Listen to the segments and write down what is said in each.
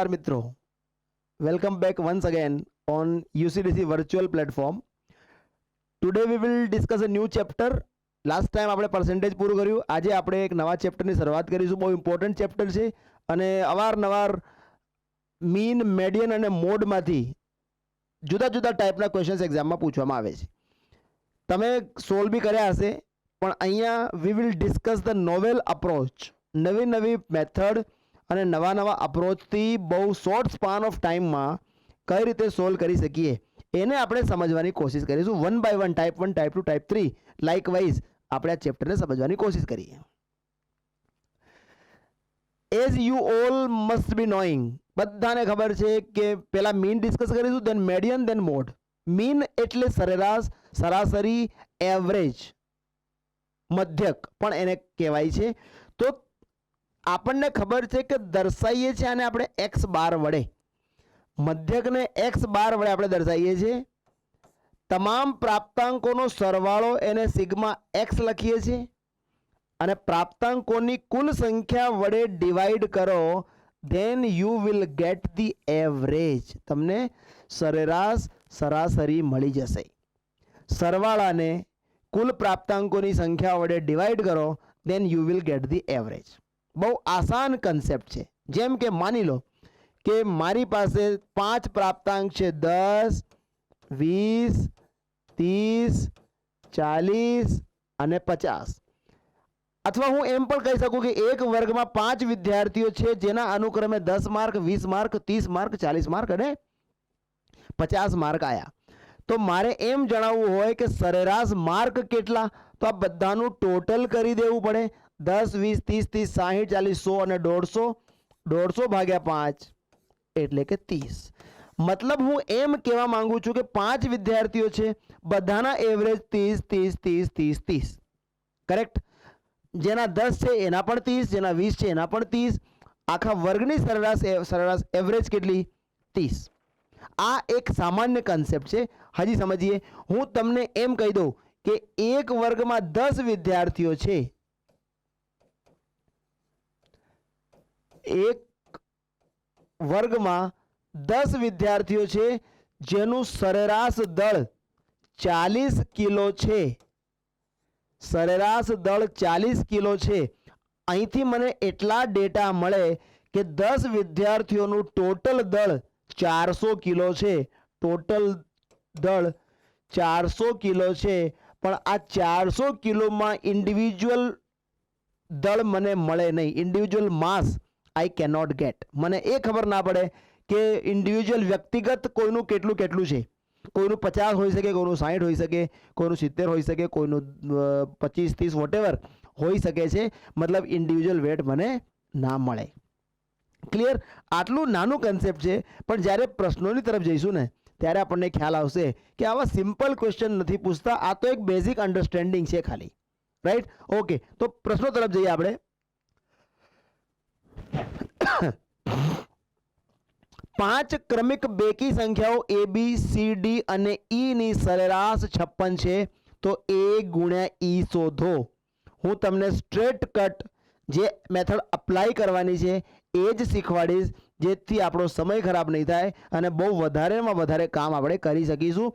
नमस्कार मित्रों, welcome back once again on UCDC virtual platform. Today we will discuss a new chapter. Last time આપણે percentage પૂરું કર્યું. આજે આપણે એક નવા ચેપ્ટરની શરૂઆત કરીશું. બહુ ઇમ્પોર્ટન્ટ ચેપ્ટર છે અને અવારનવાર મીન, મેડિયન અને મોડમાંથી જુદા જુદા ટાઈપના ક્વેશ્ચન્સ એક્ઝામમાં પૂછવામાં આવે છે. તમે સોલ્વ બી કર્યા હશે, પણ અહીંયા વી will discuss the novel approach, નવી નવી મેથડ અને નવા નવા અપ્રોચથી બહુ શોર્ટ સ્પાન ઓફ ટાઈમમાં કઈ રીતે સોલ્વ કરી શકીએ એને આપણે સમજવાની કોશિશ કરીશું. One by one, type 1, type 2, type 3 likewise આપણે આ ચેપ્ટરને સમજવાની કોશિશ કરીએ. As you all must be knowing, બધાને ખબર છે કે પહેલા મીન ડિસ્કસ કરીશું, દેન મેડિયન, દેન મોડ. મીન એટલે સરેરાશ, સરાસરી, એવરેજ, મધ્યક પણ એને કહેવાય છે. તો આપણને ખબર છે કે દર્શાવીએ છીએ આને આપણે એક્સ બાર વડે, મધ્યકને એક્સ બાર વડે આપણે દર્શાવીએ છીએ. તમામ પ્રાપ્તાંકોનો સરવાળો એને સિગ્મા એક્સ લખીએ છીએ અને પ્રાપ્તાંકોની કુલ સંખ્યા વડે ડિવાઈડ કરો, then you will get the average. તમને સરેરાશ, સરાસરી મળી જશે. સરવાળાને કુલ પ્રાપ્તાંકોની સંખ્યા વડે ડિવાઈડ કરો, then you will get the average. બહુ આસાન કન્સેપ્ટ છે. જેમ કે માની લો કે મારી પાસે 5 પ્રાપ્તાંક છે, 10, 20, 30, 40 અને 50. અથવા હું એમ પણ કહી શકું કે એક વર્ગમાં 5 વિદ્યાર્થીઓ છે જેના અનુક્રમે 10 માર્ક, 20 માર્ક, 30 માર્ક, 40 માર્ક અને 50 માર્ક આવ્યા. તો મારે એમ જણાવવું હોય કે સરેરાશ માર્ક કેટલા, તો આ બધાનું ટોટલ કરી દેવું પડે. 10, 20, 30, 30, 60, 40, 100 અને 150. 150 ભાગ્યા 5 એટલે કે 30. મતલબ હું એમ કહેવા માંગુ છું કે 5 વિદ્યાર્થીઓ છે, બધાના એવરેજ 30, 30, 30, 30, 30. કરેક્ટ? જેના 10 છે એના પણ 30, જેના 20 છે એના પણ 30. આખા વર્ગની સરેરાશ એવરેજ કેટલી? 30. આ એક સામાન્ય કન્સેપ્ટ છે. હજી સમજીએ. હું તમને એમ કહી દઉં કે એક વર્ગમાં 10 વિદ્યાર્થીઓ છે, એક વર્ગમાં 10 વિદ્યાર્થીઓ છે જેનું સરેરાશ દળ 40 કિલો છે. સરેરાશ દળ 40 કિલો છે. અહીંથી મને એટલા ડેટા મળે કે 10 વિદ્યાર્થીઓનું ટોટલ દળ 400 કિલો છે. ટોટલ દળ 400 કિલો છે, પણ આ 400 કિલોમાં ઇન્ડિવિજ્યુઅલ દળ મને મળે નહીં. ઇન્ડિવિજ્યુઅલ માસ આઈ કેનોટ ગેટ. મને એ ખબર ના પડે કે ઇન્ડિવિજ્યુઅલ વ્યક્તિગત કોઈનું કેટલું કેટલું છે. કોઈનું 50 હોઈ શકે, કોઈનું 60 હોઈ શકે, કોઈનું 70 હોઈ શકે, કોઈનું 25, 30 વોટેવર હોઈ શકે છે. મતલબ ઇન્ડિવિજ્યુઅલ વેટ મને ના મળે. ક્લિયર? આટલું નાનું કન્સેપ્ટ છે, પણ જ્યારે પ્રશ્નોની તરફ જઈશું ને ત્યારે આપણને ખ્યાલ આવશે કે આવા સિમ્પલ ક્વેશ્ચન નથી પૂછતા. આ તો એક બેઝિક અન્ડરસ્ટેન્ડિંગ છે ખાલી. રાઈટ? ઓકે, તો પ્રશ્નો તરફ જઈએ આપણે. 5 ક્રમિક બેકી સંખ્યાઓ A, B, C, D અને E ની સરેરાશ 56 છે. તો A ગુણ્યા E શોધો. હું તમને સ્ટ્રેટ કટ જે મેથડ અપ્લાય કરવાની છે એ જ શીખવાડીશ, જેથી આપણો સમય ખરાબ નહીં થાય અને બહુ વધારેમાં વધારે કામ આપણે કરી શકીશું.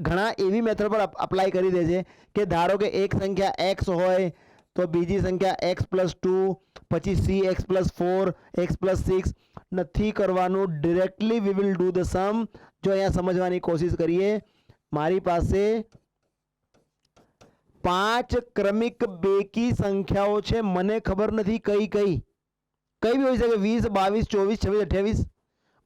ઘણા એવી મેથડ પર અપ્લાય કરી દે છે કે ધારો કે એક સંખ્યા x હોય તો બીજી સંખ્યા x+2, પછી cx+4, x+6. નથી કરવાનું. Directly we will do the sum. જો અહીંયા સમજવાની કોશિશ કરીએ, મારી પાસે 5 ક્રમિક બેકી સંખ્યાઓ છે. મને ખબર નથી કઈ કઈ બી હોઈ શકે. 20, 22, 24, 26,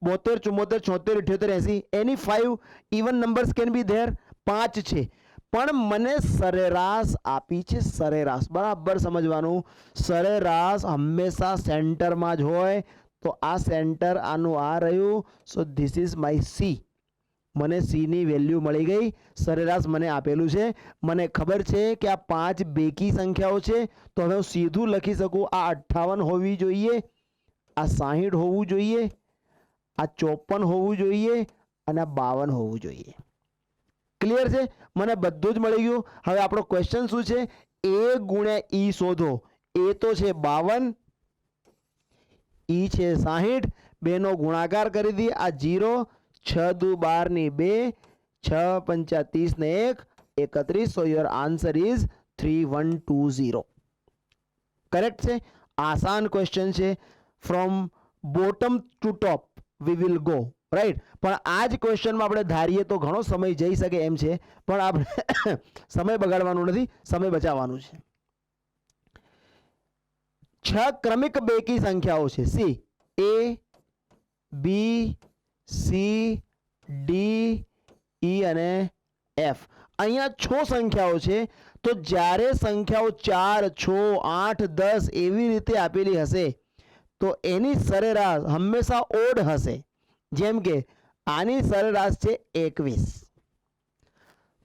72, 74, 74, 78, 80. એની 5 even numbers can be there. 5 છે, પણ મને સરેરાશ આપી છે. સરેરાશ બરાબર સમજવાનું. સરેરાશ હંમેશા સેન્ટરમાં જ હોય. તો આ સેન્ટર આનું આ રહ્યું. So this is my C. મને સી ની વેલ્યુ મળી ગઈ. સરેરાશ મને આપેલું છે. મને ખબર છે કે આ 5 બેકી સંખ્યાઓ છે, તો હવે હું સીધું લખી શકું. આ 58 હોવી જોઈએ, આ 60 હોવું જોઈએ, આ 54 હોવું જોઈએ અને આ 52 હોવું જોઈએ. ક્લિયર છે? મને બધું જ મળી ગયું. હવે આપણો ક્વેશ્ચન શું છે? A ગુણ્યા E શોધો. A તો છે 52, E છે 60, બેનો ગુણાકાર કરી દઈએ, આ 0, 6 દુ 12 ની 2, 6 પંચા 30 ને 1, 31. સો યોર આન્સર ઇઝ 3120. કરેક્ટ છે. આસાન ક્વેશ્ચન છે. From bottom two top we will go, right. પણ આ જ ક્વેશ્ચનમાં આપણે ધારીએ તો ઘણો સમય જઈ શકે એમ છે, પણ આપણે સમય બગાડવાનું નથી, સમય બચાવવાનું છે. 6 ક્રમિક બેકી સંખ્યાઓ છે. સી, એ, બી, સી, ડી, ઈ અને એફ. અહીંયા 6 સંખ્યાઓ છે. તો જ્યારે સંખ્યાઓ 4, 6, 8, 10 એવી રીતે આપેલી હશે તો એની સરેરાશ હંમેશા ઓડ હશે. જેમ કે આની સરેરાશ છે 21.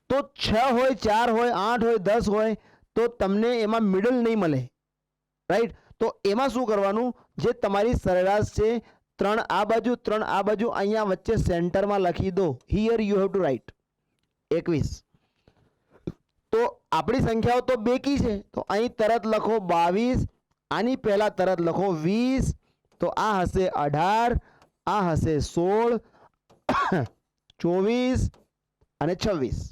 તો 6 હોય, 4 હોય, 8 હોય, 10 હોય તો તમને એમાં મિડલ નહીં મળે, રાઈટ. તો એમાં શું કરવાનું, જે તમારી સરેરાશ છે 3 આ બાજુ 3 આ બાજુ, અહીંયા વચ્ચે સેન્ટરમાં લખી દો. Here you have to write 21. તો આપણી સંખ્યાઓ તો બેકી છે, તો અહીં તરત લખો 22, આની પહેલા તરત લખો 20. તો આ હશે 18, આ હશે 16, 24 અને 26.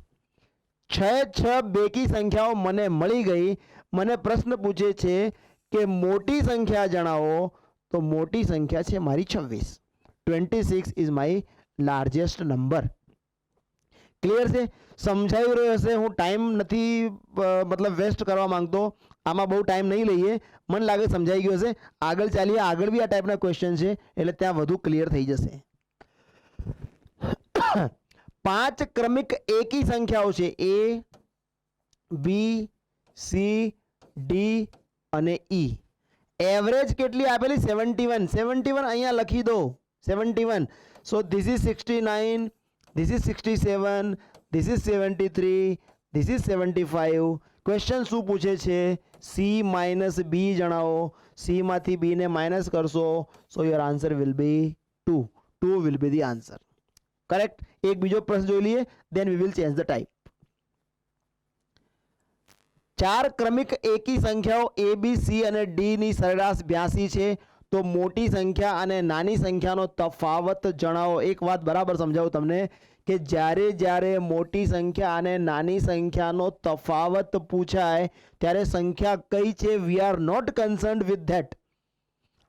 6 બેકી સંખ્યાઓ મને મળી ગઈ. મને પ્રશ્ન પૂછે છે કે મોટી સંખ્યા જણાવો, તો મોટી સંખ્યા છે મારી 26. 26 is my largest number. Clear છે? સમજાઈ રહ્યો હશે. હું ટાઈમ નથી મતલબ વેસ્ટ કરવા માંગતો, આમાં બહુ ટાઈમ નહીં લઈએ. મને લાગે સમજાઈ ગયું હશે. આગળ ચાલીએ, આગળ બી આ ટાઈપના ક્વેશ્ચન છે એટલે ત્યાં વધુ ક્લિયર થઈ જશે. 5 ક્રમિક એકી સંખ્યાઓ છે. એ, બી, સી, ડી અને ઈ. એવરેજ કેટલી આપેલી? 71. 71 અહીંયા લખી દો, 71. So this is 69, this is 67, this is 73, this is 75. Question શું પૂછે છે? સી માઇનસ બી જણાવો. સી માંથી બી ને માઇનસ કરશો, so your answer will be 2. 2 will be the answer. Correct. એક બીજો પ્રશ્ન જોઈ લઈએ, then we will change the type. 4 ક્રમિક એકી સંખ્યાઓ એ, બી, સી અને ડી ની સરેરાશ 82 છે. તો મોટી સંખ્યા અને નાની સંખ્યાનો તફાવત જણાવો. એક વાત બરાબર સમજાવું તમને કે જ્યારે મોટી સંખ્યા અને નાની સંખ્યાનો તફાવત પૂછાય ત્યારે સંખ્યા કઈ છે, we are not concerned with that.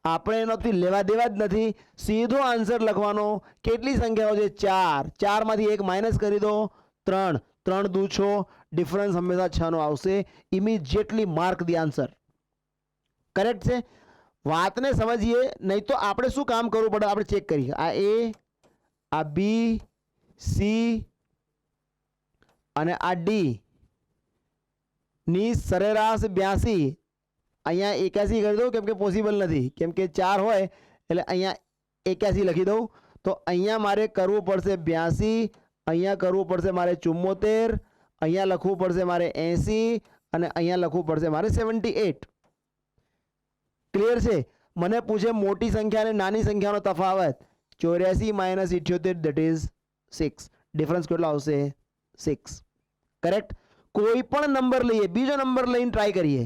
આપણે એનાથી લેવા દેવા જ નથી. સીધો આન્સર લખવાનો. કેટલી સંખ્યાઓ છે? 4. 4 માંથી 1 માઇનસ કરી દો, 3. 3 દુ 6. ડિફરન્સ હંમેશા 6 નો આવશે. Immediately mark the answer. Correct છે? વાતને સમજીએ, નહીં તો આપણે શું કામ કરવું પડે, આપણે ચેક કરીએ. આ એ, આ બી, સી અને આ ડી ની સરેરાશ 82. અહીંયા 81 કરી દઉં, કેમ કે પોસિબલ નથી, કેમ કે 4 હોય એટલે અહીંયા 81 લખી દઉં. તો અહીંયા મારે કરવું પડશે 82, અહીંયા કરવું પડશે મારે 74, અહીંયા લખવું પડશે મારે 80 અને અહીંયા લખવું પડશે મારે 78. ક્લિયર છે? મને પૂછે મોટી સંખ્યા અને નાની સંખ્યાનો તફાવત. 84 માઇનસ 78 દેટ ઇઝ 6. ડિફરન્સ કેટલો આવશે? 6. કરેક્ટ. કોઈ પણ નંબર લઈએ, બીજો નંબર લઈને ટ્રાય કરીએ.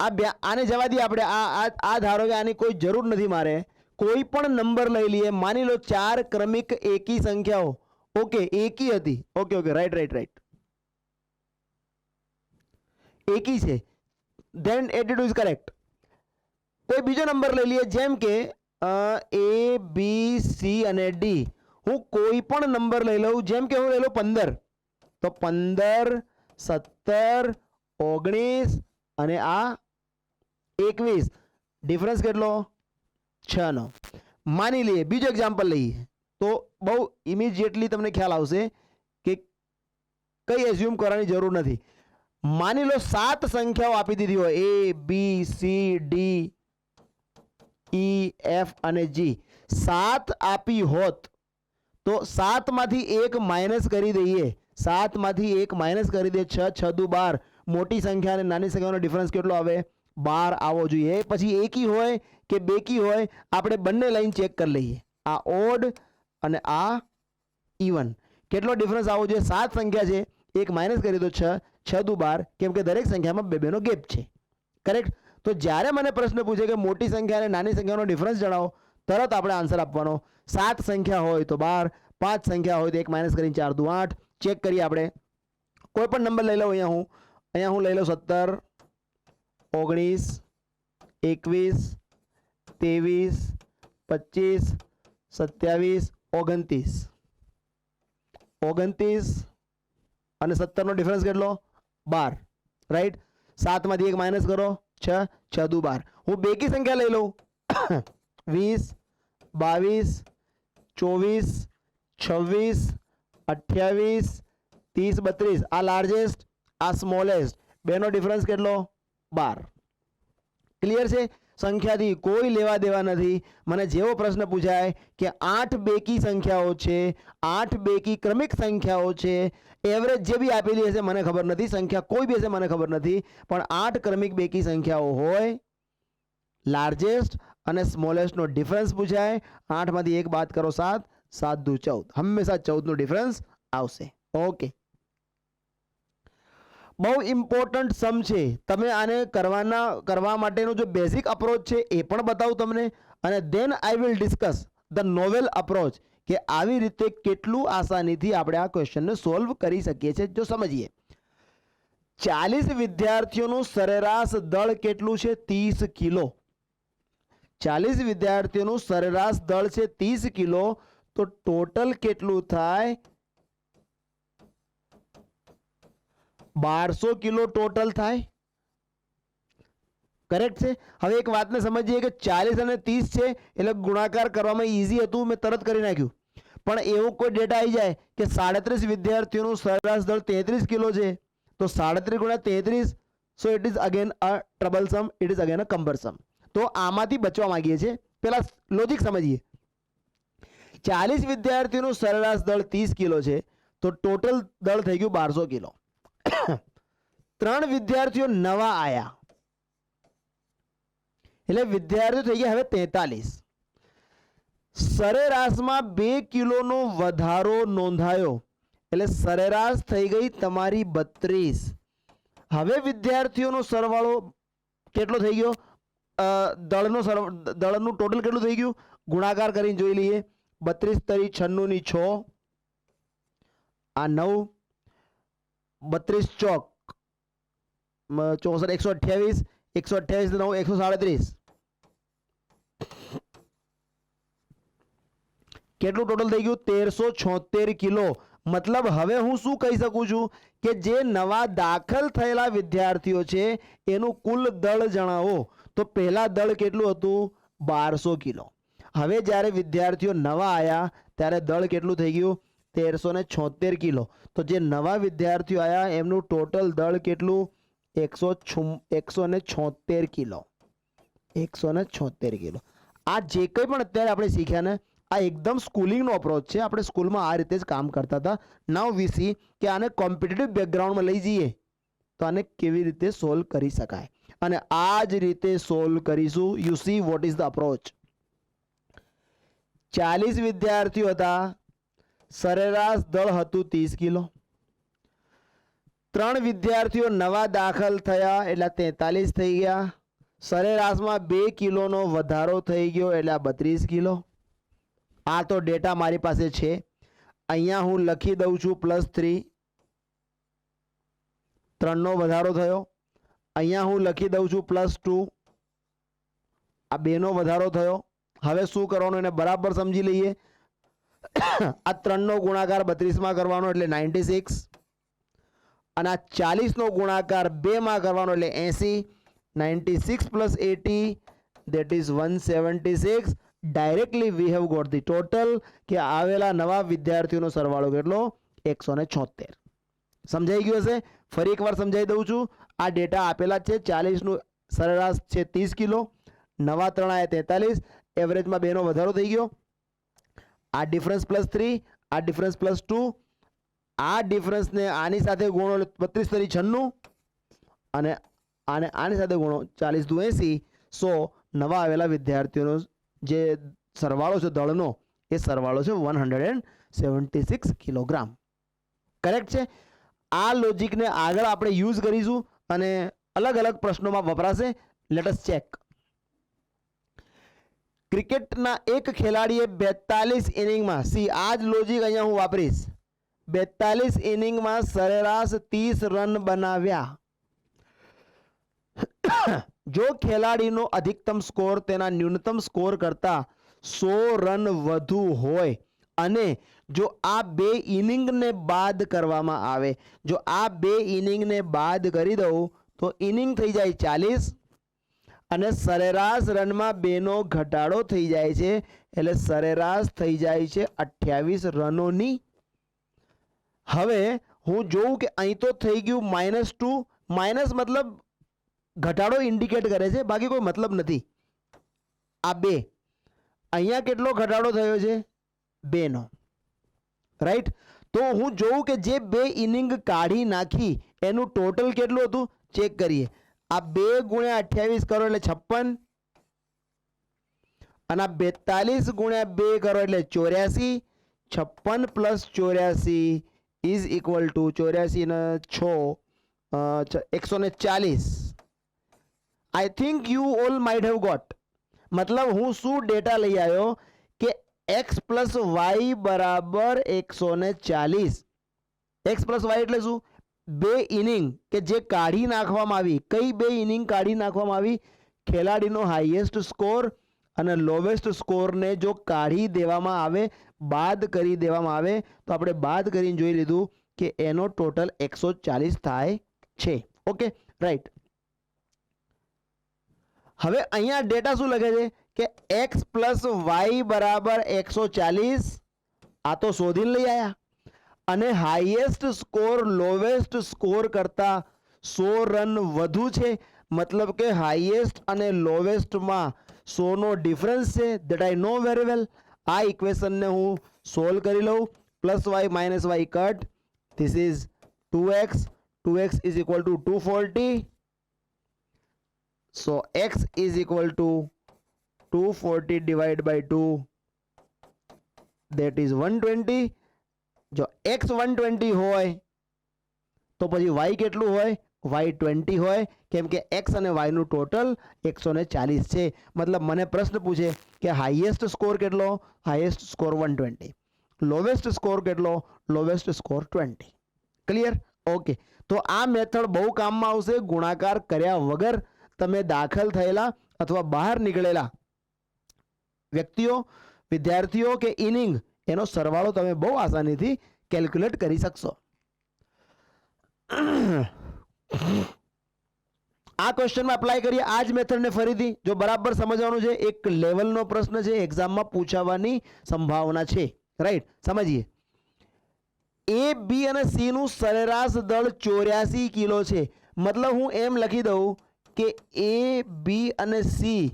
આને જવા દઈએ આપણે. આ ધારો કે આની કોઈ જરૂર નથી મારે. કોઈ પણ નંબર લઈ લઈએ. માની લો 4 ક્રમિક એકી સંખ્યાઓ. ઓકે, એકી હતી. Okay, right. એકી છે, ધેન 82 ઇઝ કરેક્ટ. કોઈ બીજો નંબર લઈ લઈએ, જેમ કે એ, બી, સી અને ડી. હું કોઈ પણ નંબર લઈ લઉં, જેમ કે હું લઈ લઉં 15. તો 15, 17, 19 અને આ 21. ડિફરન્સ કેટલો? 6 નો. માની લઈએ બીજો એક્ઝામ્પલ લઈએ તો બહુ ઇમિડિયેટલી તમને ખ્યાલ આવશે કે કઈ એઝ્યુમ કરવાની જરૂર નથી. માની લો 7 સંખ્યાઓ આપી દીધી હોય, એ, બી, સી, ડી, ઈ, એફ અને જી. 7 આપી હોત તો 7 માંથી 1 માઇનસ કરી દઈએ. 7 માંથી 1 માઇનસ કરી દે, 6, 6 દુ 12. મોટી સંખ્યા અને નાની સંખ્યાનો ડિફરન્સ કેટલો આવે? 12 આવવો જોઈએ. પછી એકી હોય કે બેકી હોય, આપણે બંને લાઈન ચેક કરી લઈએ. આ ઓડ અને આ ઇવન. કેટલો ડિફરન્સ આવવો જોઈએ? 7 સંખ્યા છે, 1 માઇનસ કરી દો, 6, 6 દુ 12, કેમ કે દરેક સંખ્યામાં 2 નો ગેપ છે. કરેક્ટ. તો જ્યારે મને પ્રશ્ન પૂછે કે મોટી સંખ્યા અને નાની સંખ્યાનો ડિફરન્સ જણાવો, તરત આપણે આન્સર આપવાનો. 7 સંખ્યા હોય તો 12, 5 સંખ્યા હોય તો 1 માઇનસ કરીને 4 દુ 8. ચેક કરીએ આપણે. કોઈ પણ નંબર લઈ લઉં. અહીંયા હું લઈ લઉં 17, 19, 21, 23, 25, 27, 29. 29 અને 17 નો ડિફરન્સ કેટલો? 12. રાઈટ. 7 માંથી 1 માઇનસ કરો, 6, 6 દુ 12. હું બેકી સંખ્યા લઈ લઉં. 20, 22, 24, 26, 28, 30, 32. આ લાર્જેસ્ટ, આ સ્મોલેસ્ટ. બેનો ડિફરન્સ કેટલો? 12. ક્લિયર છે? સંખ્યાથી કોઈ લેવા દેવા નથી. મને જેવો પ્રશ્ન પૂછાય કે 8 બેકી સંખ્યાઓ છે, 8 બેકી ક્રમિક સંખ્યાઓ છે, એવરેજ જે બી આપેલી હશે મને ખબર નથી, સંખ્યા કોઈ બી હશે મને ખબર નથી, પણ 8 ક્રમિક બેકી સંખ્યાઓ હોય, લાર્જેસ્ટ અને સ્મોલેસ્ટનો ડિફરન્સ પૂછાય, 8 માંથી 1 બાદ કરો 7, 7 દુ 14. હંમેશા 14 નો ડિફરન્સ આવશે. ઓકે, બહુ ઇમ્પોર્ટન્ટ સમ છે. તમે આને કરવા માટેનો જો બેઝિક અપ્રોચ છે એ પણ બતાવું તમને, અને then I will discuss the novel approach, કે આવી રીતે કેટલું આસાનીથી આપણે આ ક્વેશ્ચનને સોલ્વ કરી શકીએ છીએ. જો સમજીએ, 40 વિદ્યાર્થીઓનું સરેરાશ દળ કેટલું છે? 30 કિલો. 40 વિદ્યાર્થીઓનું સરેરાશ દળ છે 30 કિલો, તો ટોટલ કેટલું થાય? 1200 કિલો ટોટલ થાય. કરેક્ટ છે? હવે એક વાતને સમજીએ કે 40 અને 30 છે એટલે ગુણાકાર કરવામાં ઈઝી હતું, મેં તરત કરી નાખ્યું. પણ એવો કોઈ ડેટા આવી જાય કે 37 વિદ્યાર્થીઓનું સરેરાશ દળ 33 કિલો છે, તો 37 ગુણ્યા 33, so it is again a troublesome, it is again a cumbersome. તો આમાંથી બચવા માંગીએ છીએ. પેલા લોજિક સમજીએ. 40 વિદ્યાર્થીઓનું સરેરાશ દળ 30 કિલો છે, તો ટોટલ દળ થઈ ગયું 1200 કિલો. 3 વિદ્યાર્થીઓ નવા આયા એટલે વિદ્યાર્થીઓ થઈ ગયા હવે 43. સરેરાશમાં 2 કિલોનો વધારો નોંધાયો એટલે સરેરાશ થઈ ગઈ તમારી 32. હવે વિદ્યાર્થીઓનો સરવાળો કેટલો થઈ ગયો? દળનું ટોટલ કેટલું થઈ ગયું? ગુણાકાર કરીને જોઈ લઈએ. 32 તરી 96 ની 6, આ 9, 32 ચોક 64, 128, 128 9, 137. કેટલું ટોટલ થઈ ગયું? 1376 કિલો. મતલબ હવે હું શું કહી શકું છું કે જે નવા દાખલ થયેલા વિદ્યાર્થીઓ છે એનું કુલ દળ જણાવો. તો પહેલા દળ કેટલું હતું? 1200 કિલો. હવે જ્યારે વિદ્યાર્થીઓ નવા આવ્યા ત્યારે દળ કેટલું થઈ ગયું? 1376 કિલો. તો જે નવા વિદ્યાર્થીઓ આવ્યા એમનું ટોટલ દળ કેટલું? 176 કિલો. 176 કિલો. આ જે કંઈ પણ અત્યારે આપણે શીખ્યા ને, આ એકદમ સ્કૂલિંગનો અપ્રોચ છે. આપણે સ્કૂલમાં આ રીતે જ કામ કરતા હતા. નાઉ વી સી કે આને કોમ્પિટિટિવ બેકગ્રાઉન્ડમાં લઈ જઈએ તો આને કેવી રીતે સોલ્વ કરી શકાય, અને આ જ રીતે સોલ્વ કરીશું. You see what is the approach. 40 વિદ્યાર્થીઓ હતા, સરેરાશ દળ હતું 30 કિલો. 3 વિદ્યાર્થીઓ નવા દાખલ થયા એટલે 43 થઈ ગયા. સરેરાશમાં 2 કિલોનો વધારો થઈ ગયો એટલે 32 કિલો. આ તો ડેટા મારી પાસે છે. અહીંયા હું લખી દઉં છું +3, 3નો વધારો થયો. અહીંયા હું લખી દઉં છું +2, આ 2નો વધારો થયો. હવે શું કરવાનું એને બરાબર સમજી લઈએ. આ 3નો ગુણાકાર 32 કરવાનો એટલે 96, અને આ 40નો ગુણાકાર 2 કરવાનો એટલે 80. 96 + 80 that is 176. Directly we have got the total, કે આવેલા નવા વિદ્યાર્થીઓનો સરવાળો કેટલો? 176. સમજાઈ ગયું હશે? ફરી એકવાર સમજાવી દઉં છું. આ ડેટા આપેલા છે. 40નું સરેરાશ છે 30 કિલો, નવા 3 આયા 43, એવરેજમાં 2નો વધારો થઈ ગયો. આ ડિફરન્સ +3, આ ડિફરન્સ +2, આ ડિફરન્સને આની સાથે ગુણો 32 તરી 96, અને આને આની સાથે ગુણો 40 દુ 80. સો નવા આવેલા વિદ્યાર્થીઓનો જે સરવાળો છે દળનો, એ સરવાળો છે 176 કિલોગ્રામ. કરેક્ટ છે? આ લોજિકને આગળ આપણે યુઝ કરીશું અને અલગ અલગ પ્રશ્નોમાં વપરાશે. Let us check. ક્રિકેટના એક ખેલાડીએ 42 ઇનિંગમાં, સી આ જ લોજિક અહીંયા હું વાપરીશ, 42 ઇનિંગમાં સરેરાશ 30 રન બનાવ્યા. જો ખેલાડીનો અધિકતમ સ્કોર તેના ન્યૂનતમ સ્કોર કરતા 100 રન વધુ હોય અને જો આ બે ઇનિંગને બાદ કરવામાં આવે, જો આ બે ઇનિંગને બાદ કરી દઉં તો ઇનિંગ થઈ જાય 40 અને સરેરાશ રનમાં બેનો ઘટાડો થઈ જાય છે, એટલે સરેરાશ થઈ જાય છે 28 રનોની. હવે હું જોઉં કે અહીં તો થઈ ગયું -2, માઇનસ મતલબ ઘટાડો ઇન્ડિકેટ કરે છે, બાકી કોઈ મતલબ નથી. આ બે અહીંયા કેટલો ઘટાડો થયો છે? 2 નો, રાઈટ. તો હું જોઉં કે જે બે ઇનિંગ કાઢી નાખી એનું ટોટલ કેટલું હતું ચેક કરીએ. આ 2 ગુણ્યા 28 કરો એટલે 56 અને આ 42 ગુણ્યા 2 કરો એટલે 84. 56 પ્લસ 84 ઇઝ ઇક્વલ ટુ 84 ને 6 140. I think you all might have got. મતલબ હું શું ડેટા લઈ આવ્યો કે x પ્લસ વાય બરાબર 140. x પ્લસ વાય એટલે શું? બે ઇનિંગ કે જે કાઢી નાખવામાં આવી. કઈ બે ઇનિંગ કાઢી નાખવામાં આવી? ખેલાડીનો હાઈએસ્ટ સ્કોર અને લોવેસ્ટ સ્કોરને જો કાઢી દેવામાં આવે, બાદ કરી દેવામાં આવે, તો આપણે બાદ કરીને જોઈ લીધું કે એનો ટોટલ 140 થાય છે. Okay, right. હવે અહીંયા ડેટા શું લખે છે કે x પ્લસ વાય બરાબર 140. આ તો શોધીને લઈ આવ્યા અને હાઈએસ્ટ સ્કોર લોવેસ્ટ સ્કોર કરતા 100 રન વધુ છે, મતલબ કે હાઈએસ્ટ અને લોવેસ્ટમાં 100 નો ડિફરન્સ છે. That I know very well. આ ઇક્વેશનને હું સોલ્વ કરી લઉં. Plus y minus y cut, this is 2x. 2x is equal to 240. So x is equal to 240 divided by 2, that is 120. જો x 120 હોય તો પછી y કેટલું હોય? y 20 હોય, કેમ કે x અને y નું ટોટલ 140 છે. મતલબ મને પ્રશ્ન પૂછે કે હાઈએસ્ટ સ્કોર કેટલો? Highest score 120. લોવેસ્ટ સ્કોર કેટલો? Lowest score 20. ક્લિયર? ઓકે. તો આ મેથડ બહુ કામમાં આવશે. ગુણાકાર કર્યા વગર તમે દાખલ થયેલા અથવા બહાર નીકળેલા વ્યક્તિઓ, વિદ્યાર્થીઓ કે ઇનિંગ એનો સરવાળો તમે બહુ આસાનીથી કેલ્ક્યુલેટ કરી શકશો. આ ક્વેશ્ચનમાં એપ્લાય કરીએ આ જ મેથડને ફરીથી. જો બરાબર સમજવાનું છે, એક લેવલનો પ્રશ્ન છે, એક્ઝામમાં પૂછાવાની સંભાવના છે, રાઈટ. સમજીએ. એ બી અને સી નું સરેરાશ દળ 84 કિલો છે. મતલબ હું એમ લખી દઉં કે એ બી અને સી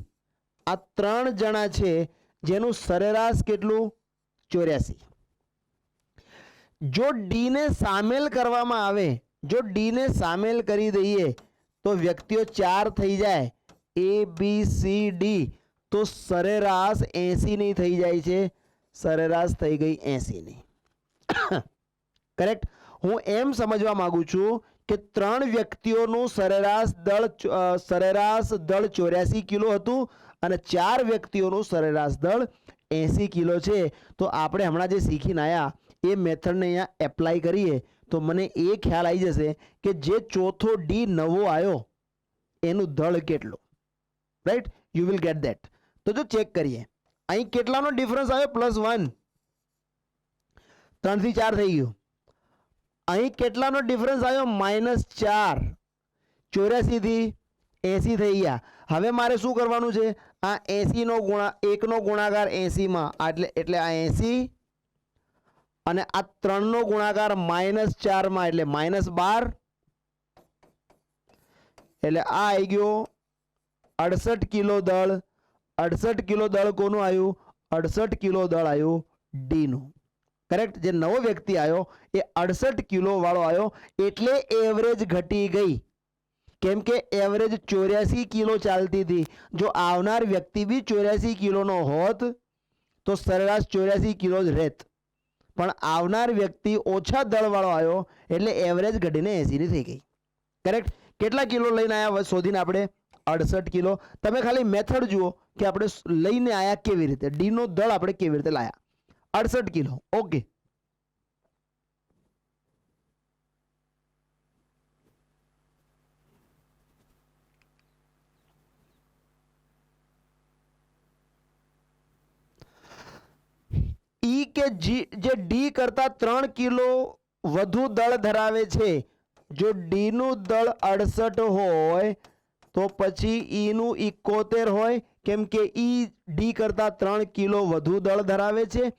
આ 3 જણા છે જેનું સરેરાશ કેટલું? 84. જો ડી ને સામેલ કરવામાં આવે, જો ડી ને સામેલ કરી દઈએ તો વ્યક્તિઓ 4 થઈ જાય, એ બી સી ડી, તો સરેરાશ 80 ની થઈ જાય છે. સરેરાશ થઈ ગઈ 80 ની. કરેક્ટ. હું એમ સમજવા માંગુ છું કે 3 વ્યક્તિઓનું સરેરાશ દળ 84 કિલો હતું અને 4 વ્યક્તિઓનું સરેરાશ દળ 80 કિલો છે. તો આપણે હમણાં જે શીખીને આવ્યા એ મેથડને અહીંયા એપ્લાય કરીએ તો મને એ ખ્યાલ આવી જશે કે જે ચોથો ડી નવો આવ્યો એનું દળ કેટલું, right. You will gate that. તો જો ચેક કરીએ અહીં કેટલાનો ડિફરન્સ આવ્યો? +1. 3 થી 4 થઈ ગયું. અહીં કેટલાનો ડિફરન્સ આવ્યો? -4. 84 થી 80 થઈ ગયા. હવે મારે શું કરવાનું છે? આ 80 નો 1 નો ગુણાકાર 80 માં, એટલે આ 80 અને આ 3 નો ગુણાકાર -4 માં એટલે -12, એટલે આ આવી ગયો 68 કિલો દળ. 68 કિલો દળ કોનું આવ્યું? 68 કિલો દળ આવ્યું ડી નું. કરેક્ટ. જે નવો વ્યક્તિ આવ્યો એ 68 કિલો વાળો આવ્યો, એટલે એવરેજ ઘટી ગઈ. કેમ કે એવરેજ 84 કિલો ચાલતી હતી. જો આવનાર વ્યક્તિ બી 84 કિલોનો હોત તો સરેરાશ 84 કિલો જ રહેત, પણ આવનાર વ્યક્તિ ઓછા દળવાળો આવ્યો એટલે એવરેજ ઘટીને 80 ની થઈ ગઈ. કરેક્ટ. કેટલા કિલો લઈને આવ્યા શોધીને આપણે? 68 કિલો. તમે ખાલી મેથડ જુઓ કે આપણે લઈને આયા કેવી રીતે, ડી નો દળ આપણે કેવી રીતે લાયા. 68 કિલો. ઓકે, ઈ કે જી જે ડી કરતા 3 કિલો વધુ દળ ધરાવે છે, જો ડી નું દળ 68 હોય તો પછી ઈ નું 71 હોય, કેમ કે ઈ ડી કરતા 3 કિલો વધુ દળ ધરાવે છે.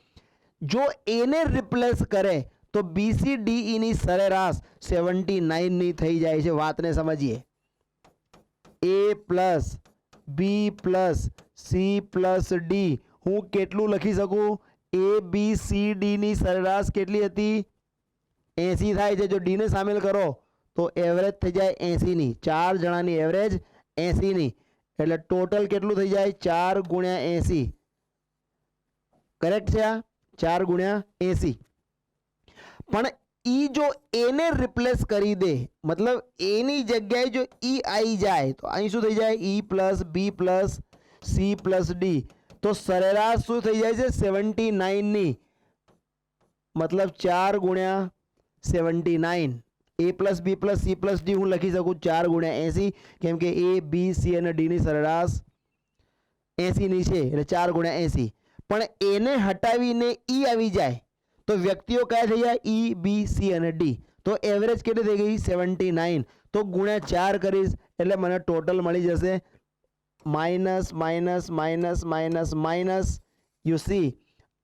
જો એને રિપ્લેસ કરે તો BCDE ની સરેરાશ 79 ની થઈ જાય છે. વાતને સમજીએ. A plus B plus C plus D હું કેટલું લખી શકું? ABCD ની સરેરાશ કેટલી હતી? 80 થાય છે. જો ડી ને સામેલ કરો તો એવરેજ થઈ જાય 80 ની. 4 જણાની એવરેજ 80 ની, એટલે ટોટલ કેટલું થઈ જાય? 4 ગુણ્યા 80. કરેક્ટ છે આ? 4 ગુણ્યા 80. પણ ઈ જો એને રિપ્લેસ કરી દે, મતલબ એની જગ્યાએ જો ઈ આવી જાય તો અહીં શું થઈ જાય? ઈ plus B plus C plus D, તો સરેરાશ શું થઈ જાય છે? 79 ની. મતલબ 4 ગુણ્યા 79. A plus B plus C plus D હું લખી શકું 4 ગુણ્યા 80, કેમ કે એ બી સી અને ડી ની સરેરાશ 80 ની છે, એટલે 4 ગુણ્યા 80. પણ એને હટાવીને ઈ આવી જાય તો વ્યક્તિઓ કયા થઈ જાય? ઈ બી સી અને ડી. તો એવરેજ કેટલી થઈ ગઈ? 79. તો ગુણ્યા 4 કરીશ એટલે મને ટોટલ મળી જશે minus minus minus minus minus. You see,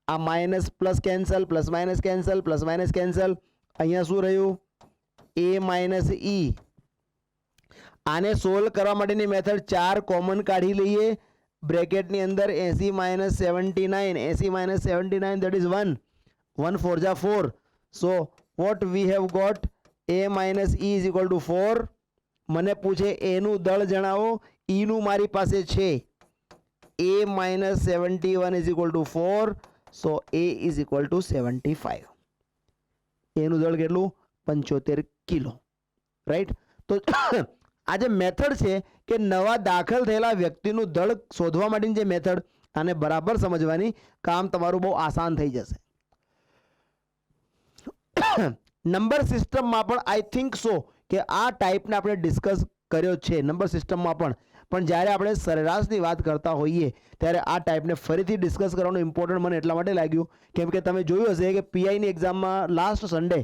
આ minus plus cancel, plus minus cancel, plus minus cancel. અહીંયા શું રહ્યું? A minus E. આને સોલ્વ કરવા માટેની મેથડ 4 કોમન કાઢી લઈએ બ્રેકેટની અંદર. 80 માઇનસ 79, 80 માઇનસ 79, that is 1. 1 4 જા 4. So what we have got? A minus E is equal to 4. મને પૂછે A નું દળ જણાવો. E નું મારી પાસે છે. A minus 71 is equal to 4. So A is equal to 75. A નું દળ કેટલું? 75 કિલો. રાઈટ? તો આ જે મેથડ છે કે નવા દાખલ થયેલા વ્યક્તિનું દળ શોધવા માટેની જે મેથડ, આને બરાબર સમજવાની, કામ તમારું બહુ આસાન થઈ જશે. નંબર સિસ્ટમમાં પણ આઈ થિંક સો કે આ ટાઈપને આપણે ડિસ્કસ કર્યો છે નંબર સિસ્ટમમાં પણ જ્યારે આપણે સરેરાશની વાત કરતા હોઈએ ત્યારે આ ટાઈપને ફરીથી ડિસ્કસ કરવાનું ઇમ્પોર્ટન્ટ મને એટલા માટે લાગ્યું કેમ કે તમે જોયું હશે કે પીઆઈની એક્ઝામમાં last Sunday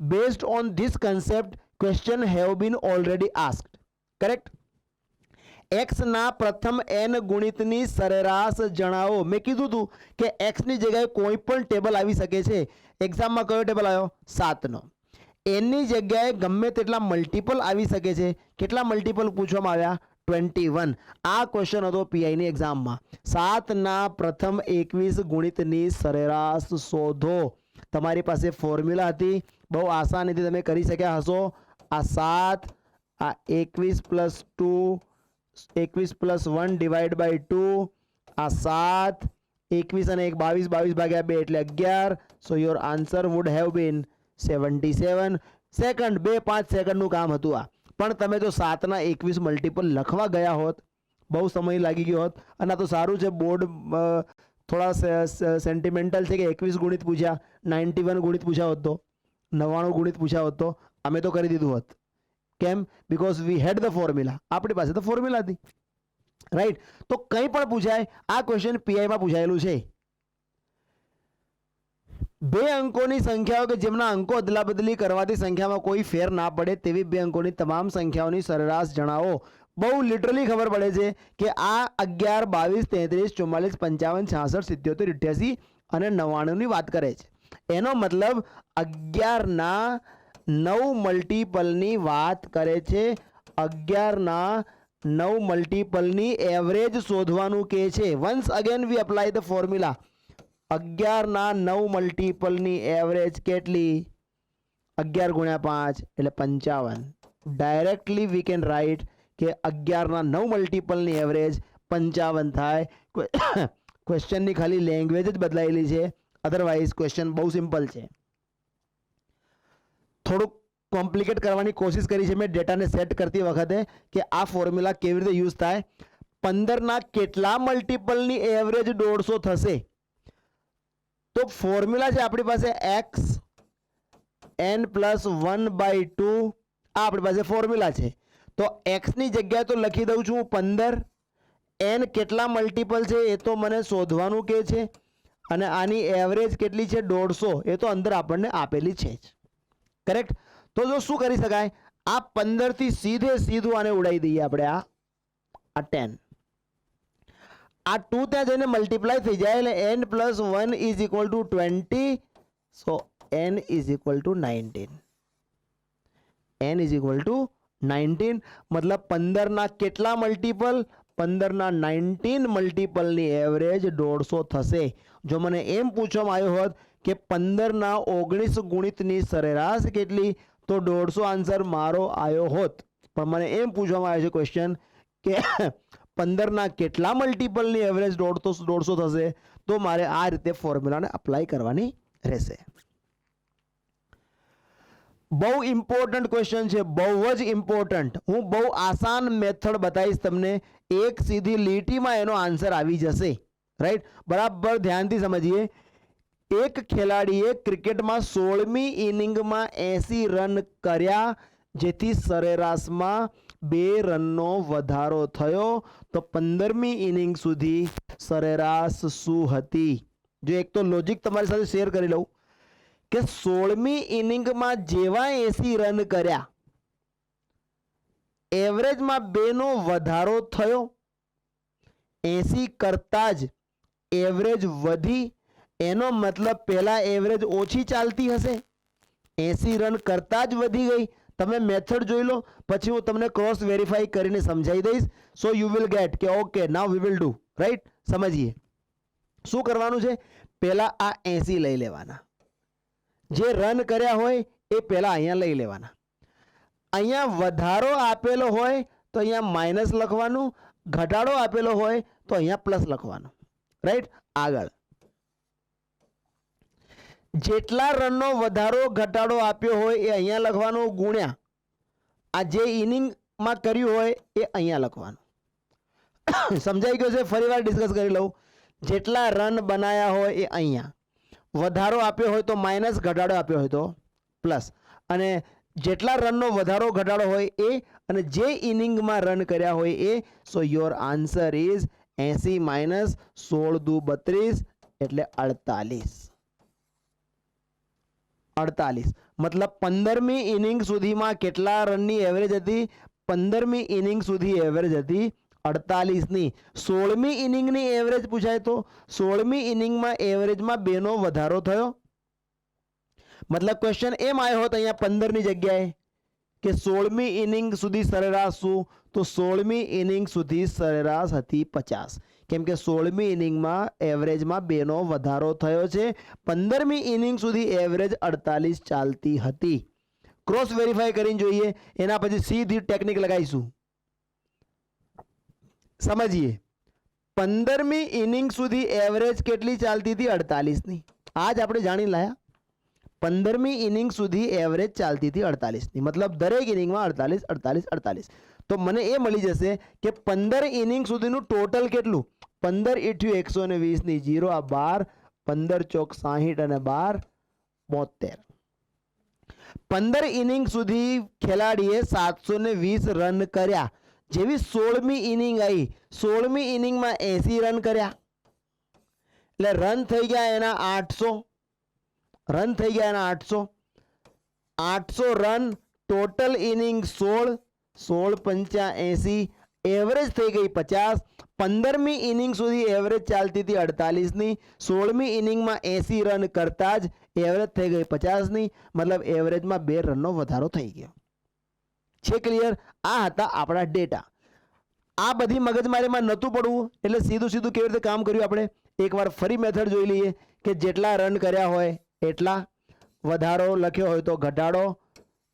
based on this concept question have been already asked. Correct? x ના પ્રથમ n ગુણિતની સરેરાશ જણાવો. મેં કીધું હતું કે x ની જગ્યાએ કોઈ પણ ટેબલ આવી શકે છે. એક્ઝામમાં કયો ટેબલ આવ્યો? 7 નો. n ની જગ્યાએ ગમે તેટલા મલ્ટિપલ આવી શકે છે. કેટલા મલ્ટિપલ પૂછવામાં આવ્યા? 21. આ ક્વેશ્ચન હતો પીઆઈ ની એક્ઝામમાં. 7 ના પ્રથમ 21 ગુણિતની સરેરાશ શોધો. તમારી પાસે ફોર્મ્યુલા હતી, બહુ આસાનીથી તમે કરી શક્યા હશો. આ 7, આ 21 પ્લસ 2, 21 પ્લસ 1 ડિવાઈડ બાય 2, આ 7, 21 અને 1 22, 22 ભાગ્યા 2 એટલે 11. સો your answer would have been 77 second. 2-5 સેકન્ડનું કામ હતું આ. પણ તમે તો 7 ના 21 મલ્ટિપલ લખવા ગયા હોત, બહુ સમય લાગી ગયો હોત. અને આ તો સારું છે, બોર્ડ થોડા સેન્ટિમેન્ટલ છે કે 21 ગુણિત પૂછ્યા, 91 ગુણિત પૂછ્યા હોત તો, 99 ગુણિત પૂછ્યા હોત તો અમે તો કરી દીધું હોત. કેમ? Because we had the formula. આપણી પાસે તો ફોર્મ્યુલા હતી. રાઈટ? તો કંઈ પણ પૂછાય. આ ક્વેશ્ચન પીઆઈમાં પૂછાયેલું છે. 2 અંકોની સંખ્યાઓ કે જેમના અંકો અદલા બદલી કરવાથી સંખ્યામાં કોઈ ફેર ના પડે તેવી 2 અંકોની તમામ સંખ્યાઓની સરેરાશ જણાવો. બહુ લિટરલી ખબર પડે છે કે આ 11, 22, 33, 44, 55, 66, 77, 88 અને 99 ની વાત કરે છે. એનો મતલબ 11 ના 9 મલ્ટિપલની વાત કરે છે. 11 ના 9 મલ્ટિપલની એવરેજ શોધવાનું કહે છે. Once again V apply the formula. 11 ના 9 મલ્ટિપલની એવરેજ કેટલી? 11 ગુણ્યા 5 એટલે 55. ડાયરેક્ટલી વી કેન રાઇટ કે 11 ના 9 મલ્ટિપલની એવરેજ 55 થાય. ક્વેશ્ચનની ખાલી લેંગ્વેજ જ બદલાયેલી છે, અધરવાઇઝ ક્વેશ્ચન બહુ સિમ્પલ છે. થોડુંક કોમ્પ્લિકેટ કરવાની કોશિશ કરી છે મેં ડેટાને સેટ કરતી વખતે કે આ ફોર્મ્યુલા કેવી રીતે યુઝ થાય. 15ના કેટલા મલ્ટિપલની એવરેજ 150 થશે? તો ફોર્મ્યુલા છે આપણી પાસે x n + 1/2. આ આપણી પાસે ફોર્મ્યુલા છે. તો x ની જગ્યાએ તો લખી દઉં છું 15. n કેટલા મલ્ટિપલ છે એ તો મને શોધવાનું કે છે, અને આની એવરેજ કેટલી છે 150, એ તો અંદર આપણને આપેલી છે જ. કરેક્ટ. તો જો શું કરી શકાય, આ 15 થી સીધું આને ઉડાવી દઈએ આપણે. આ 10, આ 2 ત્યાં જઈને મલ્ટીપ્લાય થઈ જાય એટલે n + 1 = 20. સો n = 19. n = 19 મતલબ 15ના કેટલા મલ્ટિપલ? 15ના 19 મલ્ટિપલની એવરેજ 150 થશે. જો મને એમ પૂછવામાં આવ્યું હોત કે 15ના 19 ગુણિતની સરેરાશ કેટલી, તો 150 આન્સર મારો આવ્યો હોત. પણ મને એમ પૂછવામાં આવ્યો છે ક્વેશ્ચન કે 15ના કેટલા મલ્ટિપલની એવરેજ 150 થશે, તો મારે આ રીતે ફોર્મ્યુલાને અપ્લાય કરવાની રહેશે. બહુ ઇમ્પોર્ટન્ટ ક્વેશ્ચન છે, બહુ જ ઇમ્પોર્ટન્ટ. હું બહુ આસાન મેથડ બતાવીશ તમને, એક સીધી લીટીમાં એનો આન્સર આવી જશે. રાઈટ, બરાબર ધ્યાનથી સમજીએ. એક ખેલાડીએ ક્રિકેટમાં 16મી ઇનિંગમાં 80 રન કર્યા, જેથી સરેરાશમાં 2 રનનો વધારો થયો. તો 15મી ઇનિંગ સુધી સરેરાશ શું હતી? જો એક તો લોજિક તમારી સાથે શેર કરી લઉં કે 16મી ઇનિંગમાં જેવા 80 રન કર્યા, એવરેજમાં 2નો વધારો થયો. 80 કરતા જ એવરેજ વધી, એનો મતલબ પહેલા એવરેજ ઓછી ચાલતી હશે. 80 રન કરતા જ વધી ગઈ. તમે મેથડ જોઈ લો, પછી હું તમને ક્રોસ વેરીફાઈ કરીને સમજાવી દઈશ. સો યુ વિલ ગેટ કે okay now V will do. Right, સમજીએ શું કરવાનું છે. પહેલા આ 80 લઈ લેવાના, જે રન કર્યા હોય એ પહેલા અહીંયા લઈ લેવાના. અહીંયા વધારો આપેલો હોય તો અહીંયા માઇનસ લખવાનું, ઘટાડો આપેલો હોય તો અહીંયા પ્લસ લખવાનું. રાઈટ, આગળ જેટલા રનનો વધારો ઘટાડો આપ્યો હોય એ અહીંયા લખવાનું, ગુણ્યા આ જે ઇનિંગમાં કર્યું હોય એ અહીંયા લખવાનું. સમજાઈ ગયો છે? ફરીવાર ડિસ્કસ કરી લઉં. જેટલા રન બનાયા હોય એ અહીંયા, વધારો આપ્યો હોય તો માઇનસ, ઘટાડો આપ્યો હોય તો પ્લસ, અને જેટલા રનનો વધારો ઘટાડો હોય એ, અને જે ઇનિંગમાં રન કર્યા હોય એ. સો યોર આન્સર ઇઝ 80 - 16 × 2 = 32 એટલે 48. 48 મતલબ 15મી ઇનિંગ સુધીમાં કેટલા રનની એવરેજ હતી? 15મી ઇનિંગ સુધી એવરેજ હતી 48ની. 16મી ઇનિંગની એવરેજ પૂછાય તો 16મી ઇનિંગમાં એવરેજમાં 2નો વધારો થયો. મતલબ ક્વેશ્ચન એમ આવ્યો હોત અહીંયા 15ની જગ્યાએ કે 16મી ઇનિંગ સુધી સરેરાશ શું, તો 16મી ઇનિંગ સુધી સરેરાશ હતી 50. કેમ કે 16મી ઇનિંગમાં એવરેજમાં 2નો વધારો થયો છે. 15મી ઇનિંગ સુધી એવરેજ 48 ચાલતી હતી. ક્રોસ વેરીફાઈ કરીને જોઈએ, એના પછી સીધી ટેકનિક લગાવીશું. સમજીએ, 15મી ઇનિંગ સુધી એવરેજ કેટલી ચાલતી હતી? 48ની. આજ આપણે જાણી લાયા. 15મી ઇનિંગ સુધી એવરેજ ચાલતી હતી 48ની, મતલબ દરેક ઇનિંગમાં 48 48 48. તો મને એ મળી જશે કે 15 ઇનિંગ સુધીનું ટોટલ કેટલું? 15 × 120 ની 0, આ 12, 15 × 4 = 60 અને 12 72. 15 ઇનિંગ સુધી ખેલાડીએ 720 રન કર્યા. જેવી 16મી ઇનિંગ આવી, 16મી ઇનિંગમાં 80 રન કર્યા, એટલે રન થઈ ગયા એના 800. રન થઈ ગયા એના 800 રન. ટોટલ ઇનિંગ 16, 16 × 5 = 80, એવરેજ થઈ ગઈ 50. 15મી ઇનિંગ સુધી એવરેજ ચાલતી હતી 48ની. 16મી ઇનિંગમાં 80 રન કરતા જ એવરેજ થઈ ગઈ 50ની, મતલબ એવરેજમાં 2 રનનો વધારો થઈ ગયો છે. ક્લિયર? આ હતા આપણા ડેટા. આ બધી મગજમારીમાં નહોતું પડવું, એટલે સીધું કેવી રીતે કામ કર્યું આપણે એકવાર ફરી મેથડ જોઈ લઈએ કે જેટલા રન કર્યા હોય એટલા, વધારો લખ્યો હોય તો ઘટાડો,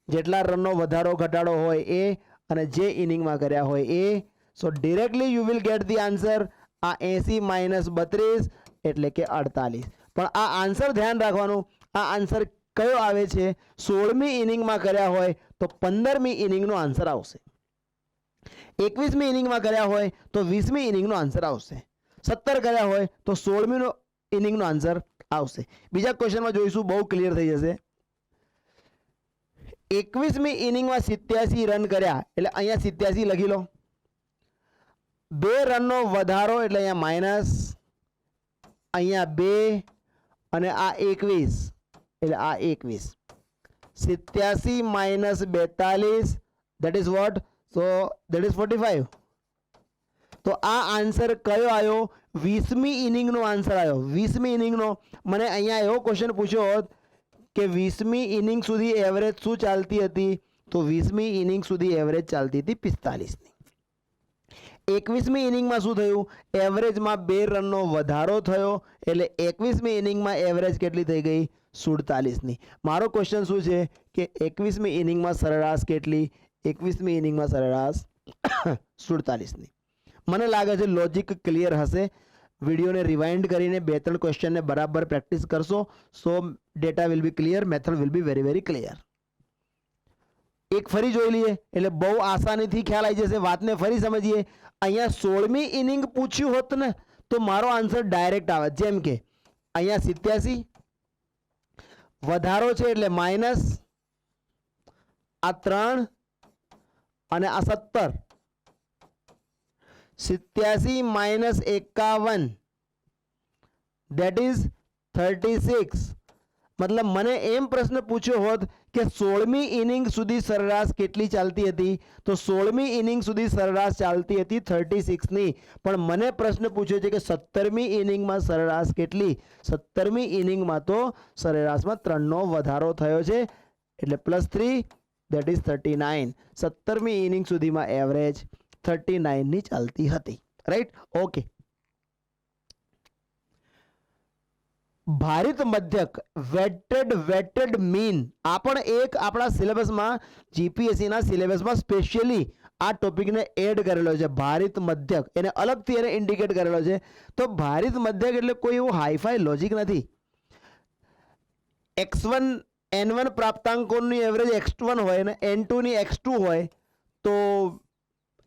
જેટલા રનનો વધારો ઘટાડો હોય એ, અને જે ઇનિંગમાં કર્યા હોય એ. So directly you will get the answer. આ 80 - 32 એટલે કે 48. પણ આ આન્સર ધ્યાન રાખવાનું, આ આન્સર કયો આવે છે? 16મી ઇનિંગમાં કર્યા હોય તો 15મી ઇનિંગનો આન્સર આવશે. 21મી ઇનિંગમાં કર્યા હોય તો 20મી ઇનિંગનો આન્સર આવશે. 17 કર્યા હોય તો 16મી ઇનિંગનો આન્સર આવશે. બીજા ક્વેશ્ચનમાં જોઈશું, બહુ ક્લિયર થઈ જશે. 21મી ઇનિંગમાં 87 રન કર્યા એટલે અહીંયા 87 લખી લો. 2 રનનો વધારો એટલે અહીંયા માઇનસ, અહીંયા 2 અને આ 21 એટલે આ 21. 87 minus 42 that is what? So that is 45. તો આ આન્સર કયો આવ્યો? 20મી ઇનિંગનો આન્સર આવ્યો. 20મી ઇનિંગનો. મને અહીંયા એવો ક્વેશ્ચન પૂછ્યો હોત કે 20મી ઇનિંગ સુધી એવરેજ શું ચાલતી હતી, તો 20મી ઇનિંગ સુધી એવરેજ ચાલતી હતી 45ની. 21મી ઇનિંગમાં શું થયું? એવરેજમાં 2 રનનો વધારો થયો એટલે 21મી ઇનિંગમાં એવરેજ કેટલી થઈ ગઈ? 47ની. મારો ક્વેશ્ચન શું છે કે 21મી ઇનિંગમાં સરેરાશ કેટલી? 21મી ઇનિંગમાં સરેરાશ 47ની. મને લાગે છે લોજિક ક્લિયર હશે. વિડીયોને રિવાઇન્ડ કરીને 2-3 ક્વેશ્ચનને બરાબર પ્રેક્ટિસ કરશો so data will be clear, method will be very very clear. એક ફરી જોઈ લઈએ એટલે બહુ આસાનીથી ખ્યાલ આવી જશે. વાતને ફરી સમજીએ. અહીંયા 16મી ઇનિંગ પૂછ્યું હોત ને તો મારો આન્સર ડાયરેક્ટ આવે. જેમ કે અહીંયા 87 વધારો છે એટલે માઇનસ, આ 3 અને આ 17. 87 માઇનસ 51 that is 36. મતલબ મને એમ પ્રશ્ન પૂછ્યો હોત કે 16મી ઇનિંગ સુધી સરેરાશ કેટલી ચાલતી હતી, તો 16મી ઇનિંગ સુધી સરેરાશ ચાલતી હતી 36ની. પણ મને પ્રશ્ન પૂછ્યો છે કે 17મી ઇનિંગમાં સરેરાશ કેટલી? 17મી ઇનિંગમાં તો સરેરાશમાં 3નો વધારો થયો છે એટલે +3 that is 39. 17મી ઇનિંગ સુધીમાં એવરેજ 39ની ચાલતી હતી. રાઈટ? ઓકે. ભારિત મધ્યક વેટેડ મીન આ પણ એક આપણા સિલેબસમાં જીપીએસસીના સિલેબસમાં સ્પેશિયલી આ ટોપિકને એડ કરેલો છે. ભારિત મધ્યક એને અલગથી એને ઇન્ડિકેટ કરેલો છે. તો ભારિત મધ્યક એટલે કોઈ એવું હાઈફાઈ લોજિક નથી. x1 n1 પ્રાપ્તાંકોની એવરેજ x1 હોય ને n2ની x2 હોય તો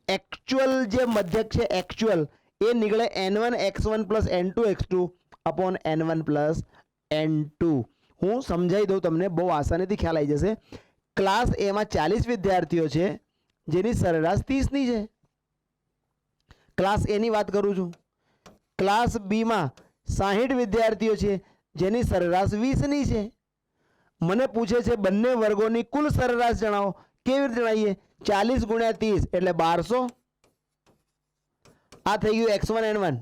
एक्चुअल जे मध्यक છે एक्चुअल એ નીકળે n1 x1 plus n2 x2 upon n1 plus n2. હું સમજાવી દઉં તમને, બહુ આસાનીથી ખ્યાલ આવી જશે. ક્લાસ એમાં 40 વિદ્યાર્થીઓ છે જેની સરેરાશ 30ની છે. ક્લાસ એની વાત કરું છું. ક્લાસ બીમાં 60 વિદ્યાર્થીઓ છે જેની સરેરાશ 20ની છે. મને પૂછે છે બંને વર્ગોની કુલ સરેરાશ જણાવો. કેવી રીતે જણાવીએ? 40 ગુણ્યા 30 એટલે 1200. આ થઈ ગયું x1 n1.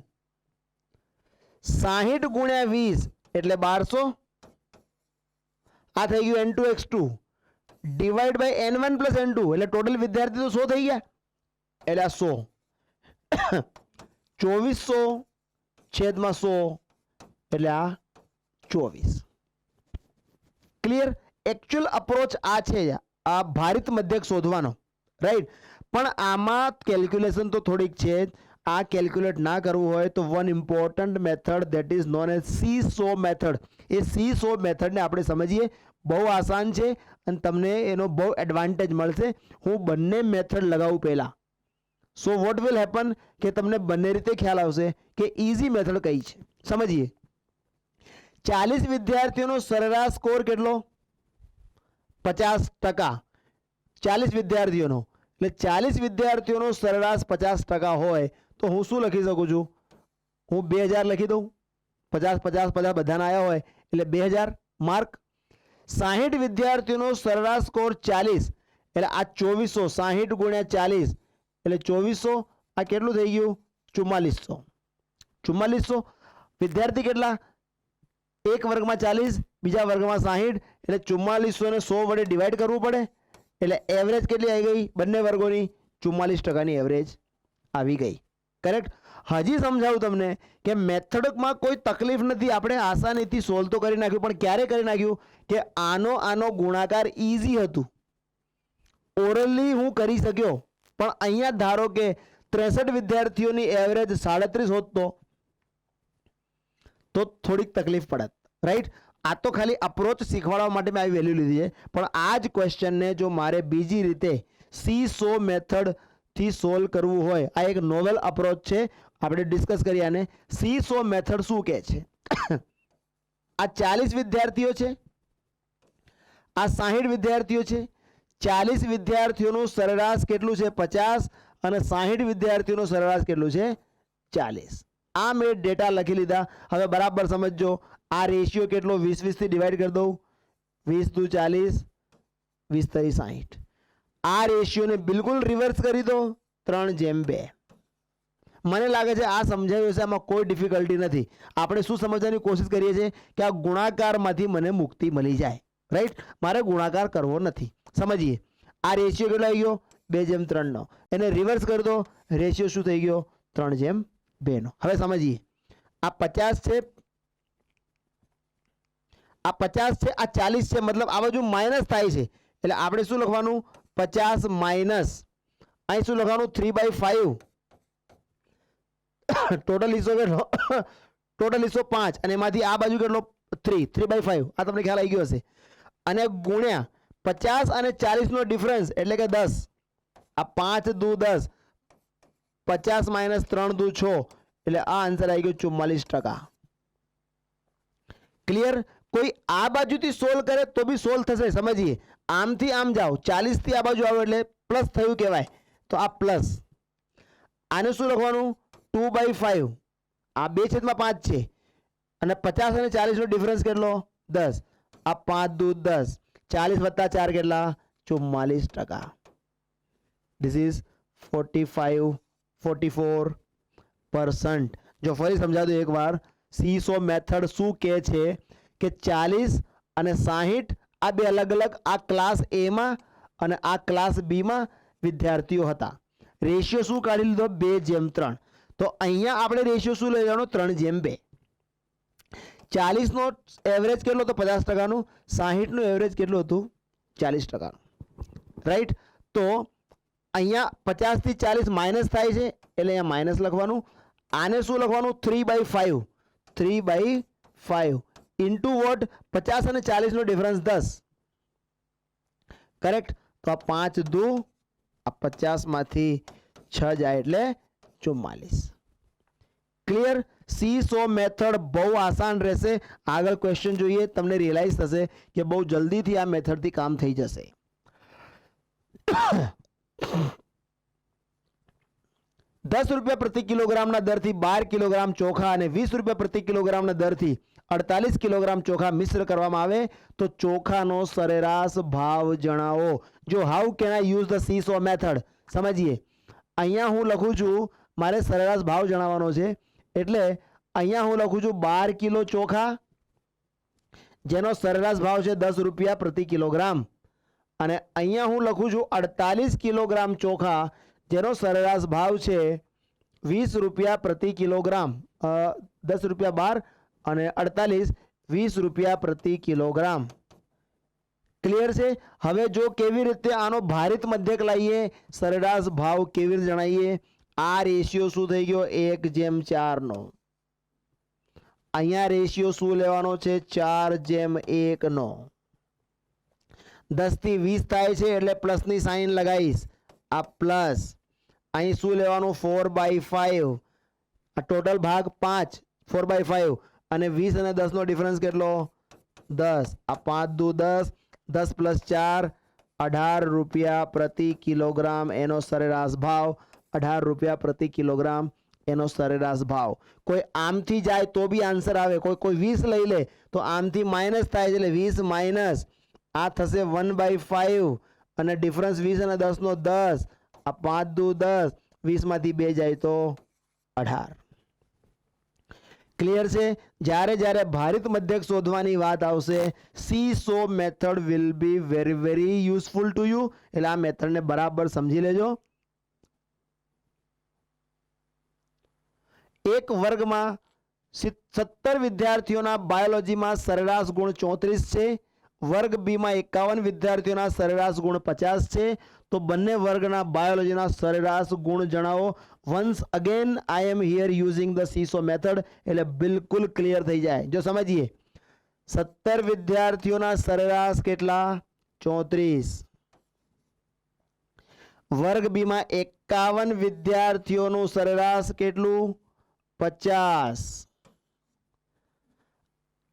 60 ગુણ્યા 20 એટલે 1200. આ થઈ ગયું n2 x2 divide by n1 plus n2 એટલે ટોટલ વિદ્યાર્થી તો 100 થઈ ગયા એટલે આ 100. 2400 છેદમાં 100 એટલે આ 24. ક્લિયર? एक्चुअल अप्रोच आ छे आ भारित मध्यक शोधवानो. राइट? पण आमा कैलक्युलेशन तो थोड़ीक छे. आ कैलक्युलेट ना करवू होय तो one important method that is known as seesaw method. ए सीसो मेथड ने आपणे समझीए. बहु आसान छे अने तमने एनो बहु एडवांटेज मळशे. हूँ बंने मेथड लगावू पहेला. सो व्हाट विल हैपन के तमने बंने रीते ख्याल आवशे के इजी मेथड कई छे. समझिए. 40 विद्यार्थीओनो सरेराश स्कोर केटलो? 50%. 40 વિદ્યાર્થીઓનો એટલે 40 વિદ્યાર્થીઓનો સરેરાશ 50% હોય તો હું શું લખી શકું છું? હું 2000 લખી દઉં. 50 50 50 બધાના આવ્યા હોય એટલે 2000 માર્ક. 60 વિદ્યાર્થીઓનો સરેરાશ સ્કોર 40 એટલે આ 2400. 60 ગુણ્યા 40 એટલે 2400. આ કેટલું થઈ ગયું? 4400. 4400 વિદ્યાર્થી કેટલા? એક વર્ગમાં 40 બીજા વર્ગમાં 60 એટલે 4400 ને 100 વડે ડિવાઈડ કરવું પડે એટલે એવરેજ કેટલી આવી ગઈ? બંને વર્ગોની 44%ની એવરેજ આવી ગઈ. કરેક્ટ? હજી સમજાવું તમને કે મેથડમાં કોઈ તકલીફ નથી. આપણે આસાનીથી સોલ્વ તો કરી નાખ્યું, પણ ક્યારે કરી નાખ્યું કે આનો ગુણાકાર ઈઝી હતું. ઓરલી હું કરી શક્યો, પણ અહીંયા ધારો કે 63 વિદ્યાર્થીઓની એવરેજ 37 હોત તો થોડીક તકલીફ પડત. રાઈટ? આ તો ખાલી અપ્રોચ શીખવાડવા માટે મેં આવી વેલ્યુ લીધી છે, પણ આ જ ક્વેશ્ચનને જો મારે બીજી રીતે સી સો મેથડથી સોલ્વ કરવું હોય, આ એક નોવેલ અપ્રોચ છે, આપણે ડિસ્કસ કરીએ આને. સી સો મેથડ શું કહે છે? આ 40 વિદ્યાર્થીઓ છે, આ 60 વિદ્યાર્થીઓ છે. 40 વિદ્યાર્થીઓનું સરેરાશ કેટલું છે? 50. અને 60 વિદ્યાર્થીઓનું સરેરાશ કેટલું છે? 40. આ મેં ડેટા લખી લીધા. હવે બરાબર સમજજો, આ રેશિયો કેટલો? 20 થી ડિવાઈડ કરી દઉં. 20 દુ 40, 20 તરી 60. આ રેશિયોને બિલકુલ રિવર્સ કરી દો, 3:2. મને લાગે છે આ સમજાયું હશે, આમાં કોઈ ડિફિકલ્ટી નથી. આપણે શું સમજવાની કોશિશ કરીએ છીએ કે આ ગુણાકારમાંથી મને મુક્તિ મળી જાય, રાઈટ? મારે ગુણાકાર કરવો નથી. સમજીએ, આ રેશિયો કેટલો આવી ગયો? 2:3 નો. એને રિવર્સ કરી દો, રેશિયો શું થઈ ગયો? 3:2 નો. હવે સમજીએ, આ 50 છે, આ 50 છે, આ 40 છે, મતલબ આ બાજુ માઇનસ થાય છે, એટલે આપણે શું લખવાનું? 50 માઇનસ અહીં શું લખવાનું? 3/5. ટોટલ હિસ્સો કેટલો? ટોટલ હિસ્સો 5, અને એમાંથી આ બાજુ કેટલો? 3/5. આ તમને ખ્યાલ આવી ગયો હશે. અને ગુણ્યા 50 અને 40 નો ડિફરન્સ એટલે કે 10. આ 5 દુ 10, 50 માઇનસ 3 દુ 6, એટલે આ આન્સર આવી ગયો 44%. ક્લિયર? કોઈ આ બાજુથી સોલ્વ કરે તો બી સોલ્વ થશે. સમજીએ, આમથી આમ જાઓ, 40 થી આ બાજુ આવો એટલે પ્લસ થયું કહેવાય, તો આ પ્લસ. આને શું લખવાનું? 2/5. આ 2/5 છે, અને 50 અને 40 નો ડિફરન્સ કેટલો? 10. આ 5 દુ 10, 40 વત્તા 4 કેટલા? 44%. This is 44%. જો ફરી સમજા દો એકવાર, સી સો મેથડ શું કહે છે કે 40 અને 60 આ બે અલગ અલગ, આ ક્લાસ એ માં અને આ ક્લાસ બી માં વિદ્યાર્થીઓ હતા. રેશિયો શું કાઢી લીધો? 2:3. તો અહીંયા આપણે રેશિયો શું લઈ લેવાનો? 3:2. 40 નો એવરેજ કેટલો હતો? 50%નું. 60 નું એવરેજ કેટલું હતું? 40%. રાઈટ? તો અહીંયા 50 થી 40 માઇનસ થાય છે, એટલે અહીંયા માઇનસ લખવાનું. આને શું લખવાનું? 3/5. 3/5 ઇન્ટુ વોટ? 50 અને 40 નો ડિફરન્સ 10. કરેક્ટ? તો આ 5 દુ, આ 50 માંથી 6 જાય એટલે 44. ક્લિયર? સી સો મેથડ બહુ આસાન રહેશે. આગળ ક્વેશ્ચન જોઈએ, તમને રિયલાઇઝ થશે કે બહુ જલ્દીથી આ મેથડથી કામ થઈ જશે. 10 રૂપિયા પ્રતિ કિલોગ્રામના દરથી 12 કિલોગ્રામ ચોખા અને 20 રૂપિયા પ્રતિ કિલોગ્રામના દરથી 48 કિલોગ્રામ ચોખા મિશ્ર કરવામાં આવે તો ચોખાનો સરેરાશ ભાવ જણાવો. જો how can I use the seesaw method? સમજીએ, અહીંયા હું લખું છું, મારે સરેરાશ ભાવ જણાવવાનો છે, એટલે અહીંયા હું લખું છું 12 કિલો ચોખા, જેનો સરેરાશ ભાવ છે 10 રૂપિયા પ્રતિ કિલોગ્રામ, અને અહીંયા હું લખું છું 48 કિલોગ્રામ ચોખા, જેનો સરેરાશ ભાવ છે 20 રૂપિયા પ્રતિ કિલોગ્રામ. 10 રૂપિયા 12 અને 48 20 રૂપિયા પ્રતિ કિલોગ્રામ. ક્લિયર છે? હવે જો કેવી રીતે આનો ભારિત મધ્યક લાવીએ, સરેરાશ ભાવ કેવી રીતે જણાવીએ? આ રેશિયો શું થઈ ગયો? 1:4 નો. અહીંયા રેશિયો શું લેવાનો છે? 4:1 નો. 10 થી 20 થાય છે એટલે પ્લસની સાઇન લગાવીશ, આ પ્લસ. અહીં શું લેવાનું? 4/5. આ ટોટલ ભાગ 5, 4/5, અને 20 અને 10 નો ડિફરન્સ કેટલો? 10. આ 5 દુ 10, 10 + 4, 18 રૂપિયા પ્રતિ કિલોગ્રામ એનો સરેરાશ ભાવ. 18 રૂપિયા પ્રતિ કિલોગ્રામ એનો સરેરાશ ભાવ. કોઈ આમથી જાય તો બી આન્સર આવે, કોઈ 20 લઈ લે તો આમથી માઇનસ થાય છે, એટલે 20 માઇનસ આ થશે 1/5, અને ડિફરન્સ 20 અને 10 નો 10. આ 5 દુ 10, 20 માંથી 2 જાય તો 18. ક્લિયર છે? જ્યારે જ્યારે ભારિત મધ્યક શોધવાની વાત આવશે, C so method will be very very useful to you. એટલે આ મેથડને બરાબર સમજી લેજો. એક વર્ગમાં 17 વિદ્યાર્થીઓના બાયોલોજીમાં સરેરાશ ગુણ 34 છે. વર્ગ બી માં 51 વિદ્યાર્થીઓના સરેરાશ ગુણ 50 છે. તો બંને વર્ગના બાયોલોજીના સરેરાશ ગુણ જણાવો. Once again I am here using the seesaw method, એટલે બિલકુલ ક્લિયર થઈ જાય. જો સમજીએ, 17 વિદ્યાર્થીઓના સરેરાશ કેટલા? 34. વર્ગ બી માં 51 વિદ્યાર્થીઓનું સરેરાશ કેટલું? 50.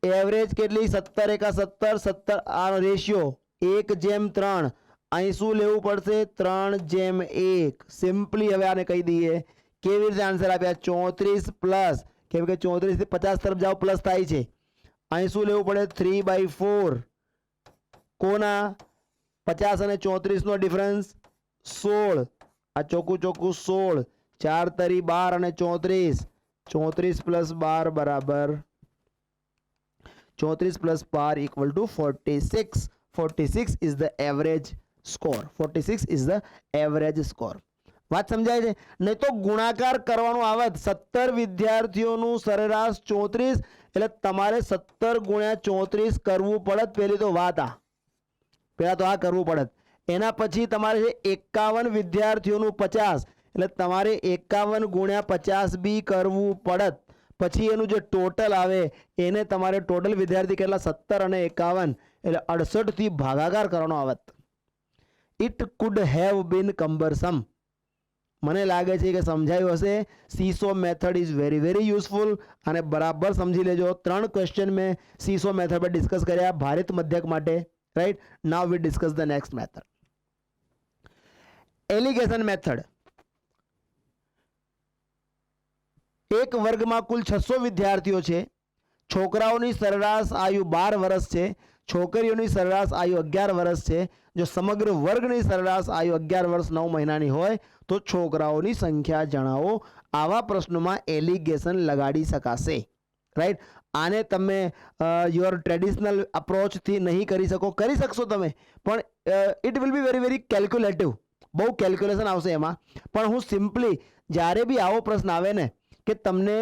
એવરેજ કેટલી? 17 એકા 17, 17 આ રેશિયો 1:3. અહીં શું લેવું પડશે? 3:1. સિમ્પલી હવે આને કહી દઈએ કેવી રીતે આન્સર આપ્યા? 34 પ્લસ, કેમ કે 34 થી 50 તરફ જાઓ પ્લસ થાય છે. અહીં શું લેવું પડે? 3/4. કોના? 50 અને 34 નો ડિફરન્સ 16. આ ચોખ્ખું ચોખ્ખું 16. 4 તરી 12 અને 34. 34 પ્લસ 12 બરાબર 34 plus 12 equal to 46. 46 is the average score. 46 is the average score. વાત સમજાય છે? નહીં તો ગુણાકાર કરવાનું આવત. 17 વિદ્યાર્થીઓનું સરેરાશ 34 એટલે તમારે 17 ગુણ્યા 34 કરવું પડત. પહેલી તો વાત આ, પહેલા તો આ કરવું પડત. એના પછી તમારે છે 51 વિદ્યાર્થીઓનું 50 એટલે તમારે 51 ગુણ્યા 50 બી કરવું પડત. પછી એનું જે ટોટલ આવે એને તમારે ટોટલ વિદ્યાર્થી કેટલા? 17 અને 51 એટલે 68 થી ભાગાકાર કરવાનો આવત. It could have been cumbersome. મને લાગે છે કે સમજાયું હશે. Seesaw method is very very useful અને બરાબર સમજી લેજો. 3 ક્વેશ્ચન મેં સીસો મેથડ પર ડિસ્કસ કર્યા ભારિત મધ્યક માટે. Right, now we discuss the next method, alligation method. એક વર્ગમાં કુલ 600 વિદ્યાર્થીઓ છે. છોકરાઓની સરેરાશ આયુ 12 વર્ષ છે. છોકરીઓની સરેરાશ આયુ 11 વર્ષ છે. જો સમગ્ર વર્ગની સરેરાશ આયુ 11 વર્ષ 9 મહિનાની હોય તો છોકરાઓની સંખ્યા જણાવો. આવા પ્રશ્નોમાં એલિગેશન લગાડી શકાશે. રાઈટ, આને તમે યોર ટ્રેડિશનલ અપ્રોચથી નહીં કરી શકો, કરી શકશો તમે, પણ it will be very very calculative. બહુ કેલ્ક્યુલેશન આવશે એમાં. પણ હું સિમ્પલી જ્યારે બી આવો પ્રશ્ન આવે ને કે તમને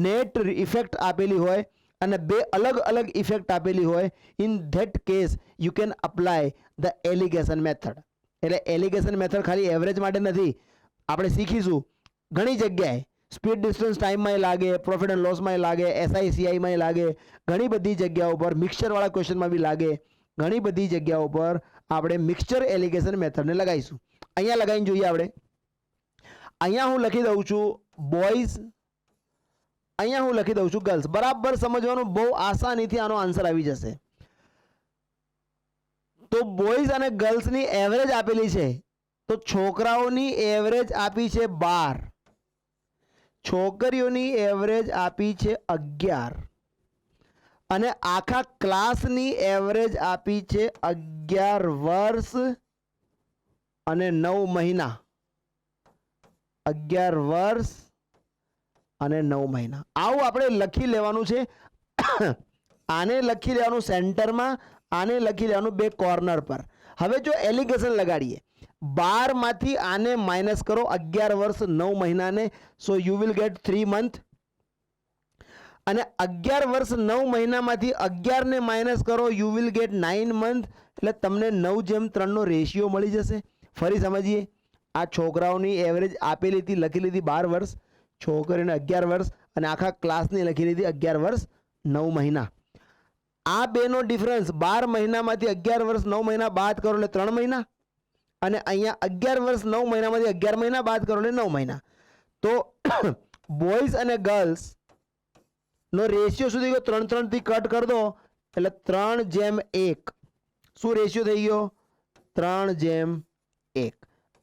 નેટ ઇફેક્ટ આપેલી હોય અને બે અલગ અલગ ઇફેક્ટ આપેલી હોય, in that case you can apply the allegation method. એટલે એલિગેશન મેથડ ખાલી એવરેજ માટે નથી. આપણે શીખીશું ઘણી જગ્યાએ. સ્પીડ ડિસ્ટન્સ ટાઈમમાં લાગે, પ્રોફિટ એન્ડ લોસમાં લાગે, SICIમાં લાગે, ઘણી બધી જગ્યાઓ પર મિક્સચરવાળા ક્વેશ્ચનમાં બી લાગે. ઘણી બધી જગ્યાઓ પર આપણે મિક્સચર એલિગેશન મેથડને લગાવીશું. અહીંયા લગાવીને જોઈએ આપણે. અહીંયા હું લખી દઉં છું બોયઝ, અહીંયા હું લખી દઉં છું ગર્લ્સ. બરાબર સમજવાનું, બહુ આસાનીથી આનો આન્સર આવી જશે. તો બોયઝ અને ગર્લ્સની એવરેજ આપેલી છે. તો છોકરાઓની એવરેજ આપી છે 12, છોકરીઓની એવરેજ આપી છે 11 અને આખા ક્લાસની એવરેજ આપી છે 11 વર્ષ અને 9 મહિના. 11 વર્ષ અને 9 મહિના. આવું આપણે લખી લેવાનું છે. આને લખી લેવાનું સેન્ટરમાં, આને લખી લેવાનું બે કોર્નર પર. હવે જો એલિગેશન લગાડીએ, 12 માંથી આને માઇનસ કરો 11 વર્ષ 9 મહિનાને, so you will get 3 month. અને 11 વર્ષ 9 મહિનામાંથી 11 ને માઇનસ કરો, યુ વિલ ગેટ 9 મંથ. એટલે તમને 9:3 નો રેશિયો મળી જશે. ફરી સમજીએ, આ છોકરાઓની એવરેજ આપેલી હતી, લખી લીધી 12 વર્ષ, છોકરીઓને 11 વર્ષ અને આખા ક્લાસની લખી લીધી 11 વર્ષ 9 મહિના. આ બેનો ડિફરન્સ 12 મહિનામાંથી 11 વર્ષ 9 મહિના બાદ કરો એટલે 3 મહિના, અને અહીંયા 11 વર્ષ 9 મહિનામાંથી 11 મહિના બાદ કરો એટલે 9 મહિના. તો બોયઝ અને ગર્લ્સ નો રેશિયો શું થઈ ગયો? 3:3 થી કટ કરી દો એટલે 3:1. શું રેશિયો થઈ ગયો? 3:1.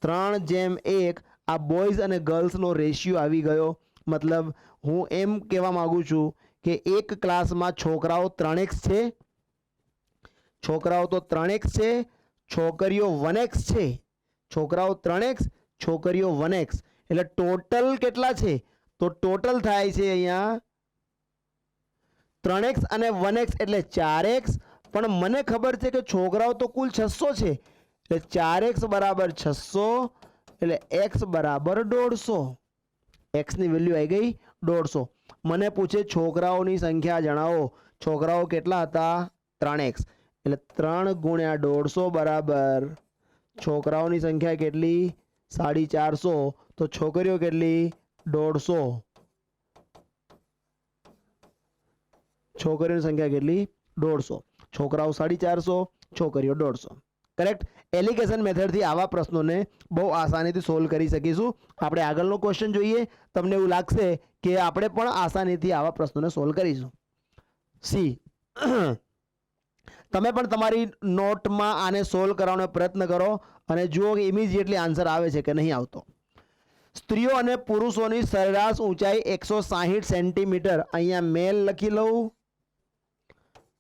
3:1 આ બોયઝ અને ગર્લ્સનો રેશિયો આવી ગયો. મતલબ હું એમ કહેવા માંગુ છું કે એક ક્લાસમાં છોકરાઓ 3x છે, છોકરાઓ તો 3x છે, છોકરીઓ 1x છે. છોકરાઓ 3x, છોકરીઓ 1x. એટલે ટોટલ કેટલા છે? તો ટોટલ થાય છે અહીંયા 3x અને 1x એટલે 4x. પણ મને ખબર છે કે છોકરાઓ તો કુલ 600 છે, એટલે 4x બરાબર 600 એટલે x બરાબર 150. x ની વેલ્યુ આવી ગઈ 150. મને પૂછે છોકરાઓની સંખ્યા જણાવો. છોકરાઓ કેટલા હતા? 3x. એટલે 3 ગુણ્યા 150 બરાબર છોકરાઓની સંખ્યા કેટલી? 450. તો છોકરીઓ કેટલી? 150. છોકરીઓની સંખ્યા કેટલી? 150, છોકરાઓ 450, છોકરીઓ 150. કરેક્ટ. એલિગેશન મેથડથી આવા પ્રશ્નોને બહુ આસાનીથી સોલ્વ કરી શકીશું. આપણે આગળનો ક્વેશ્ચન જોઈએ. તમને એવું લાગશે કે આપણે પણ આસાનીથી આવા પ્રશ્નોને સોલ્વ કરીશું. સી, તમે પણ તમારી નોટમાં આને સોલ્વ કરવાનો પ્રયત્ન કરો અને જુઓ કે ઇમિડિયેટલી આન્સર આવે છે કે નહીં આવતો. સ્ત્રીઓ અને પુરુષોની સરેરાશ ઊંચાઈ 160 સેન્ટીમીટર. અહીંયા મેલ લખી લઉં,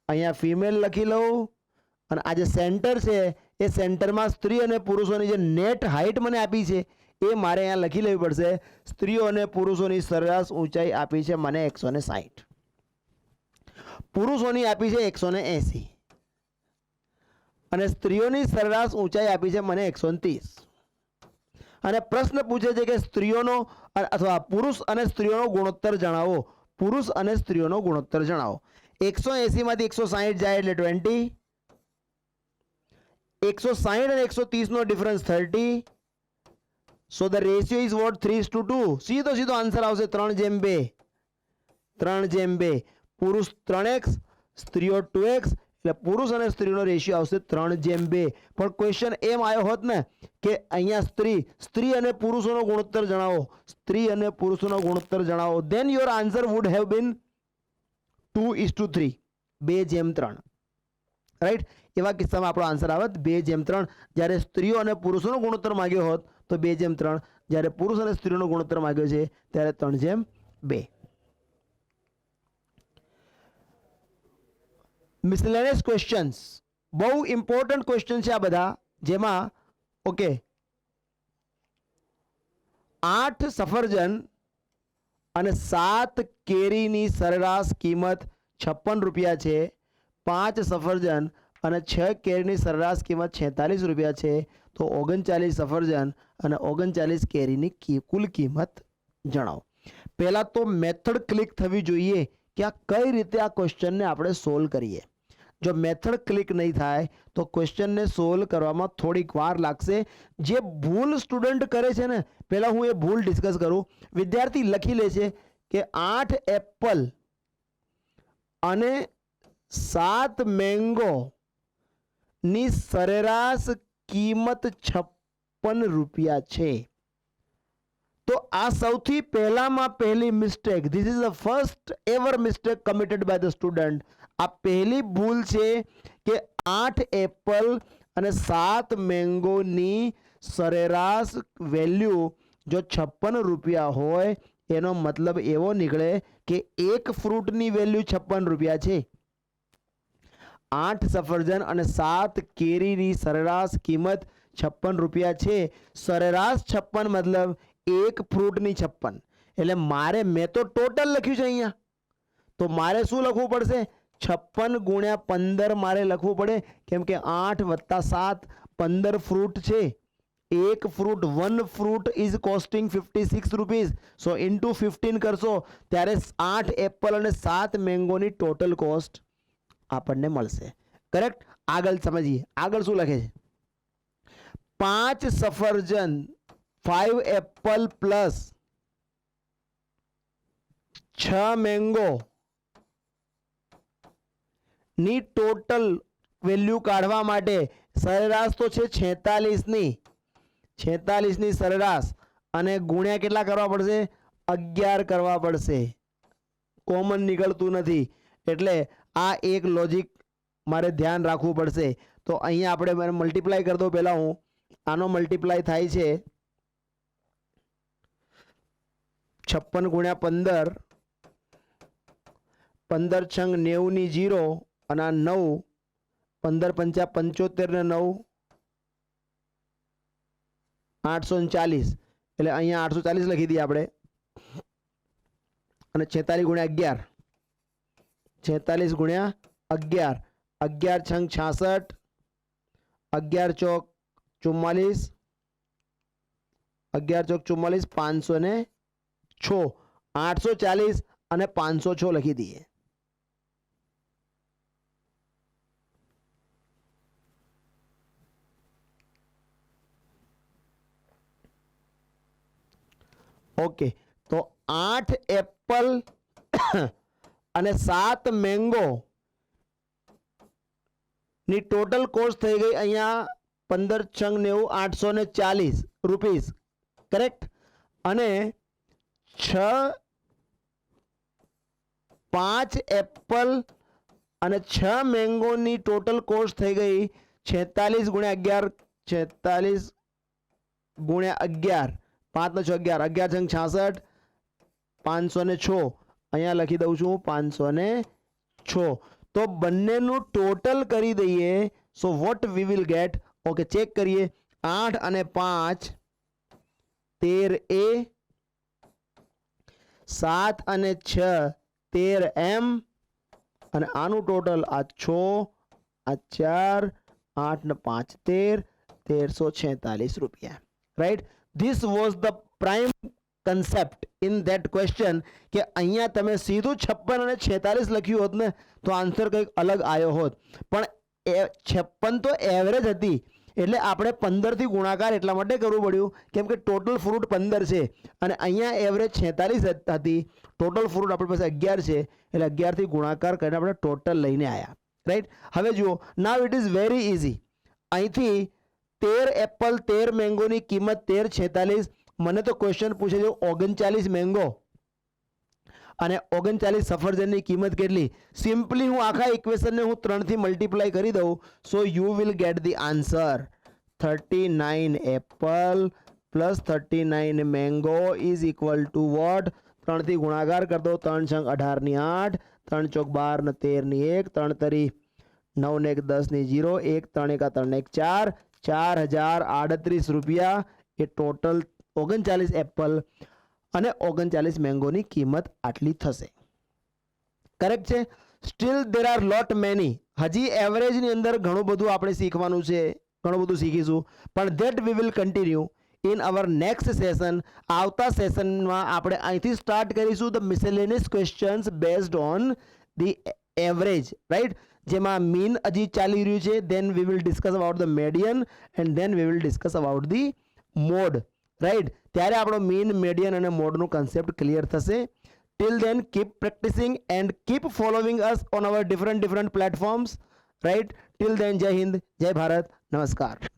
અહીંયા ફિમેલ લખી લઉં, અને આ જે સેન્ટર છે એ સેન્ટરમાં સ્ત્રી અને પુરુષોની જે નેટ હાઇટ મને આપી છે એ મારે અહીંયા લખી લેવી પડશે. સ્ત્રીઓ અને પુરુષોની સરેરાશ ઊંચાઈ આપી છે મને 160, પુરુષોની આપી છે 180, અને સ્ત્રીઓની સરેરાશ ઊંચાઈ આપી છે મને 130. અને પ્રશ્ન પૂછે છે કે સ્ત્રીઓનો અથવા પુરુષ અને સ્ત્રીઓનો ગુણોત્તર જણાવો. પુરુષ અને સ્ત્રીઓનો ગુણોત્તર જણાવો. 180 માંથી 160 જાય એટલે 20, 160 અને 130 નો difference 30. So the ratio is what? 3:2. સીધો સીધો આન્સર આવશે 3:2. 3:2. પુરુષ 3x, સ્ત્રીઓ 2x, એટલે પુરુષ અને સ્ત્રીનો રેશિયો આવશે 3:2. પણ ક્વેશ્ચન એમ આવ્યો હોત ને કે અહીંયા સ્ત્રી અને પુરુષોનો ગુણોત્તર જણાવો, સ્ત્રી અને પુરુષોનો ગુણોત્તર જણાવો, then your answer would have been 2:3, 2:3. Right. એવા કિસ્સામાં આપણો આન્સર આવત 2:3. જ્યારે સ્ત્રીઓ અને પુરુષોનો ગુણોત્તર માંગ્યો હોત તો 2:3. જ્યારે પુરુષ અને સ્ત્રીનો ગુણોત્તર માંગ્યો છે ત્યારે 3:2. મિસલેનિયસ ક્વેશ્ચન્સ, બહુ ઇમ્પોર્ટન્ટ ક્વેશ્ચન છે આ બધા, જેમાં ઓકે 8 સફરજન અને 7 કેરીની સરેરાશ કિંમત 56 રૂપિયા છે. 5 સફરજન અને 6 કેરીની સરેરાશ કિંમત 46 રૂપિયા છે. તો 39 સફરજન અને 39 કેરીની કુલ કિંમત જણાવો. પહેલા તો મેથડ ક્લિક થવી જોઈએ કે આ કઈ રીતે આ ક્વેશ્ચનને આપણે સોલ્વ કરીએ. જો મેથડ ક્લિક નહીં થાય તો ક્વેશ્ચનને સોલ્વ કરવામાં થોડીક વાર લાગશે. જે ભૂલ સ્ટુડન્ટ કરે છે ને, પહેલાં હું એ ભૂલ ડિસ્કસ કરું. વિદ્યાર્થી લખી લે છે કે 8 એપલ અને 7 મેંગો ની સરેરાશ કિંમત 56 રૂપિયા છે. તો આ સૌથી પહેલામાં પહેલી mistake, this is the first ever mistake committed by the student. આ પહેલી ભૂલ છે કે 8 એપલ અને 7 મેંગોની સરેરાશ વેલ્યુ જો 56 રૂપિયા હોય એનો મતલબ એવો નીકળે કે એક ફ્રૂટની વેલ્યુ 56 રૂપિયા છે. 8 સફરજન અને 7 કેરીની સરેરાશ કિંમત 56 રૂપિયા છે. સરેરાશ 56 મતલબ એક ફ્રૂટની 56. એટલે મેં તો ટોટલ લખ્યું છે અહીંયા, તો મારે શું લખવું પડશે? 56 ગુણ્યા 15 મારે લખવું પડે, કેમ કે 8 + 7 15 ફ્રૂટ છે. એક fruit, 1 fruit is costing 56 rupees. So into 15 કરશો ત્યારે 8 એપલ અને 7 મેંગોની ટોટલ કોસ્ટ આપણને મળશે. કરેક્ટ. આગળ સમજીએ, આગળ શું લખે છે? 5 સફરજન, 5 એપલ પ્લસ 6 મેંગો ની ટોટલ વેલ્યુ કાઢવા માટે સરેરાશ તો છે 46 ની સરેરાશ, અને ગુણ્યા કેટલા કરવા પડશે? 11 કરવા પડશે. કોમન નીકળતું નથી, એટલે આ એક લોજિક મારે ધ્યાન રાખવું પડશે. તો અહીંયા આપણે મલ્ટીપ્લાય કરી દો. પહેલા હું આનો મલ્ટીપ્લાય થાય છે 56 ગુણ્યા 15, 15 છંગ 90 ની 0, અને આ 9, 15 પંચા 75 ને 9 840. એટલે અહીંયા 840 લખી દઈએ આપણે, અને 46 ગુણ્યા 11, 46 ગુણ્યા 11, 11 છંગ 66, 11 ચોક 44, 11 ચોક 44, 506, 840 અને 506 લખી દઈએ. ઓકે, તો 8 એપલ અને 7 મેંગો ની ટોટલ કોસ્ટ થઈ ગઈ અહીંયા 15 છંગ 90 840 રૂપીસ, કરેક્ટ. અને 5 એપલ અને 6 મેંગોની ટોટલ કોસ્ટ થઈ ગઈ 46 ગુણ્યા 11, 46 ગુણ્યા 11, 5 ને 6 11, 11 છંગ 66, 506. અહીંયા લખી દઉં છું 506. તો બંનેનું ટોટલ કરી દઈએ. So what we will get? Okay, check કરીએ. 8 અને 5 13A, 7 અને 6 13M, અને આનું ટોટલ આ 6, આ 4, 8 ને 5 13, 1346 રૂપિયા, right. This was the prime concept in that question, કે અહીંયા તમે સીધું 56 અને 46 લખ્યું હોત ને તો આન્સર કંઈક અલગ આવ્યો હોત. પણ 56 તો એવરેજ હતી એટલે આપણે 15 થી ગુણાકાર એટલા માટે કરવું પડ્યું કેમ કે ટોટલ ફ્રૂટ 15 છે અને અહીંયા એવરેજ 46 હતી, ટોટલ ફ્રૂટ આપણી પાસે 11 છે એટલે 11 થી ગુણાકાર કરીને આપણે ટોટલ લઈને આવ્યા, રાઈટ. હવે જુઓ, now it is very easy. અહીંથી 13 એપલ 13 મેંગોની કિંમત 1346. મને તો ક્વેશ્ચન પૂછે છે 39 મેંગો અને 39 સફરજનની કિંમત કેટલી. સિમ્પલી હું આખા ઇક્વેશનને હું 3 થી મલ્ટીપ્લાય કરી દઉં. So you will get the answer 39 apple plus 39 mango is equal to what? 3 થી ગુણાકાર કરી દો. 3 છંગ 18 ની 8, 3 ચોક 12 ને 13 ની 1, 3 તરી 9 ને 1 10 ની 0, 1 3 1 3 ને 1 4, 4038 રૂપિયા એ ટોટલ 39 એપલ અને 39 મેંગોની કિંમત આટલી થશે, કરેક્ટ છે. Steel there are lot many. હજી એવરેજની અંદર ઘણું બધું આપણે શીખવાનું છે, ઘણું બધું શીખીશું, પણ that we will continue in our next session. આવતા સેશનમાં આપણે અહીંથી સ્ટાર્ટ કરીશું the miscellaneous questions based on the average, right. જેમાં મીન હજી ચાલી રહ્યું છે. Then we will discuss about the median and then we will discuss about the mode, right. ત્યારે આપણો મીન, મેડિયન અને મોડનું કન્સેપ્ટ ક્લિયર થશે. Till then keep practising and keep following us on our different platforms, right. Till then જય હિન્દ, જય ભારત, નમસ્કાર.